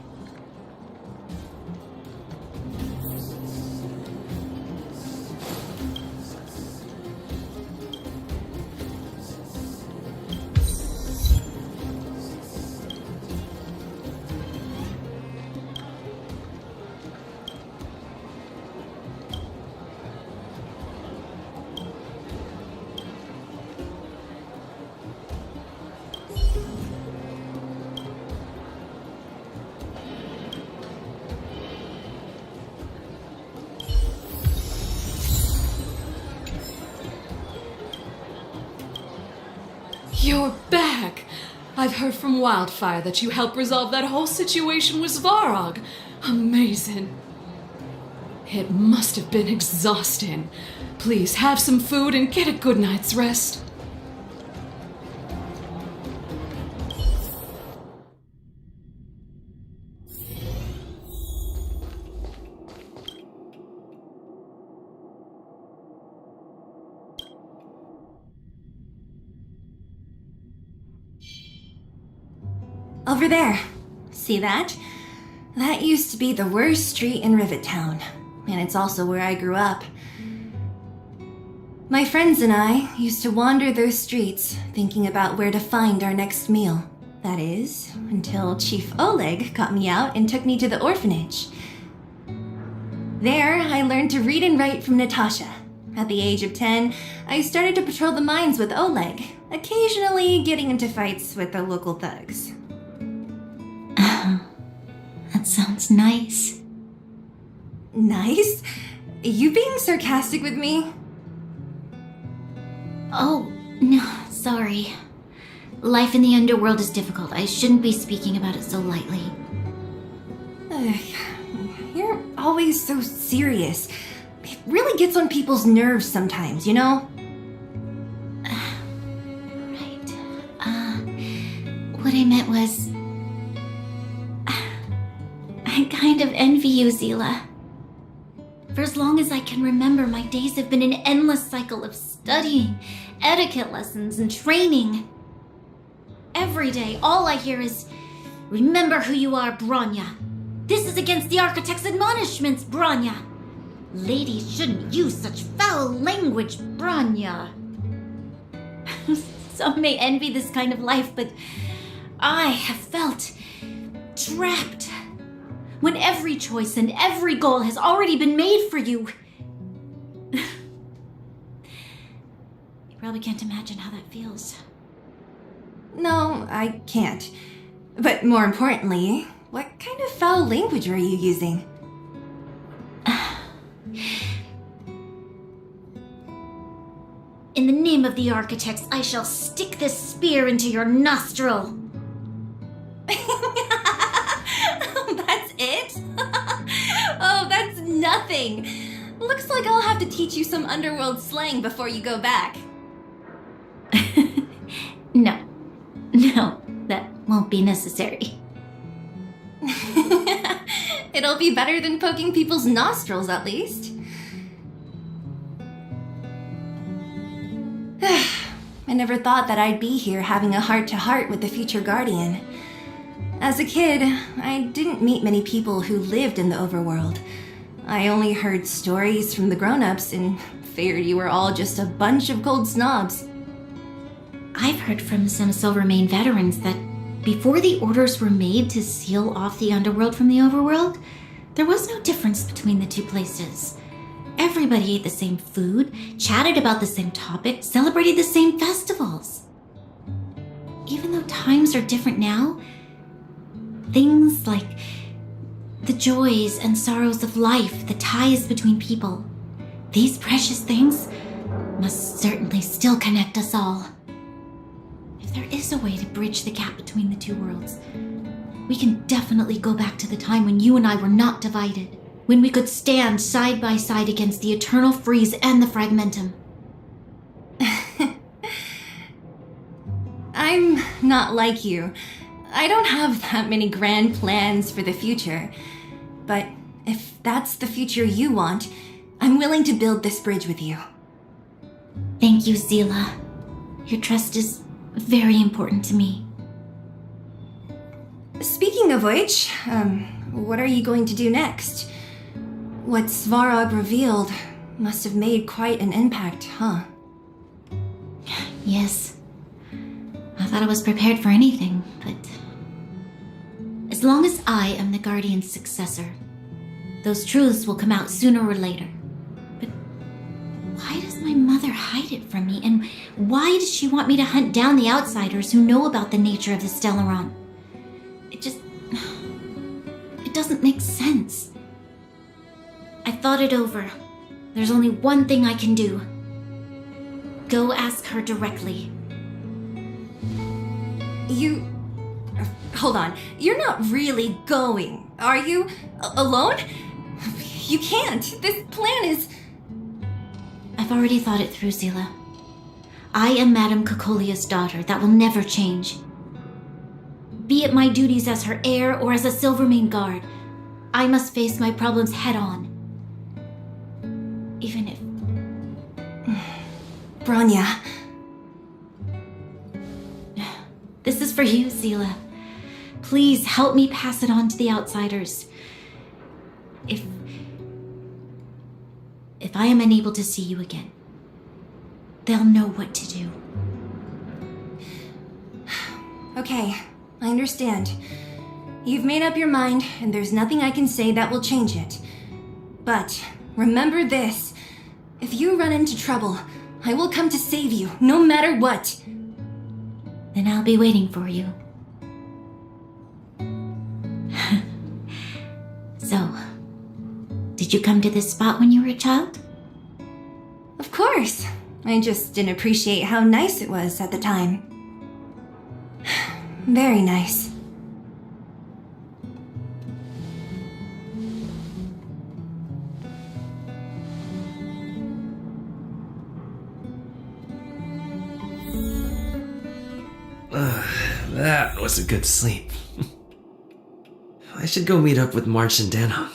You're back! I've heard from Wildfire that you helped resolve that whole situation with Svarog. Amazing. It must have been exhausting. Please have some food and get a good night's rest. Over there. See that? That used to be the worst street in Rivet Town, and it's also where I grew up. My friends and I used to wander those streets, thinking about where to find our next meal. That is, until Chief Oleg got me out and took me to the orphanage. There, I learned to read and write from Natasha. At the age of 10, I started to patrol the mines with Oleg, occasionally getting into fights with the local thugs. That sounds nice. Nice? You being sarcastic with me? Oh, no, sorry. Life in the underworld is difficult. I shouldn't be speaking about it so lightly. You're always so serious. It really gets on people's nerves sometimes, you know? Right. What I meant was... I kind of envy you, Zila. For as long as I can remember, my days have been an endless cycle of studying, etiquette lessons, and training. Every day, all I hear is, "Remember who you are, Bronya. This is against the Architect's admonishments, Bronya. Ladies shouldn't use such foul language, Bronya." Some may envy this kind of life, but I have felt trapped. When every choice and every goal has already been made for you. You probably can't imagine how that feels. No, I can't. But more importantly, what kind of foul language were you using? In the name of the Architects, I shall stick this spear into your nostril. nothing. Looks like I'll have to teach you some underworld slang before you go back. No, that won't be necessary. It'll be better than poking people's nostrils, at least. I never thought that I'd be here having a heart-to-heart with the future Guardian. As a kid, I didn't meet many people who lived in the overworld. I only heard stories from the grown-ups and figured you were all just a bunch of cold snobs. I've heard from some Silvermane veterans that before the orders were made to seal off the underworld from the overworld, there was no difference between the two places. Everybody ate the same food, chatted about the same topics, celebrated the same festivals. Even though times are different now, things like the joys and sorrows of life, the ties between people, these precious things must certainly still connect us all. If there is a way to bridge the gap between the two worlds, we can definitely go back to the time when you and I were not divided, when we could stand side by side against the Eternal Freeze and the Fragmentum. I'm not like you. I don't have that many grand plans for the future. But if that's the future you want, I'm willing to build this bridge with you. Thank you, Zila. Your trust is very important to me. Speaking of which, what are you going to do next? What Svarog revealed must have made quite an impact, huh? Yes. I thought I was prepared for anything, but as long as I am the Guardian's successor, those truths will come out sooner or later. But why does my mother hide it from me? And why does she want me to hunt down the outsiders who know about the nature of the Stellaron? It doesn't make sense. I thought it over. There's only one thing I can do. Go ask her directly. Hold on. You're not really going, are you? Alone? You can't. This plan is... I've already thought it through, Zila. I am Madame Cocolia's daughter. That will never change. Be it my duties as her heir or as a Silvermane guard, I must face my problems head on. Even if... Bronya. This is for you, Zila. Please help me pass it on to the outsiders. If I am unable to see you again, they'll know what to do. Okay, I understand. You've made up your mind, and there's nothing I can say that will change it. But remember this. If you run into trouble, I will come to save you, no matter what. Then I'll be waiting for you. So, did you come to this spot when you were a child? Of course. I just didn't appreciate how nice it was at the time. Very nice. That was a good sleep. I should go meet up with March and Danhong.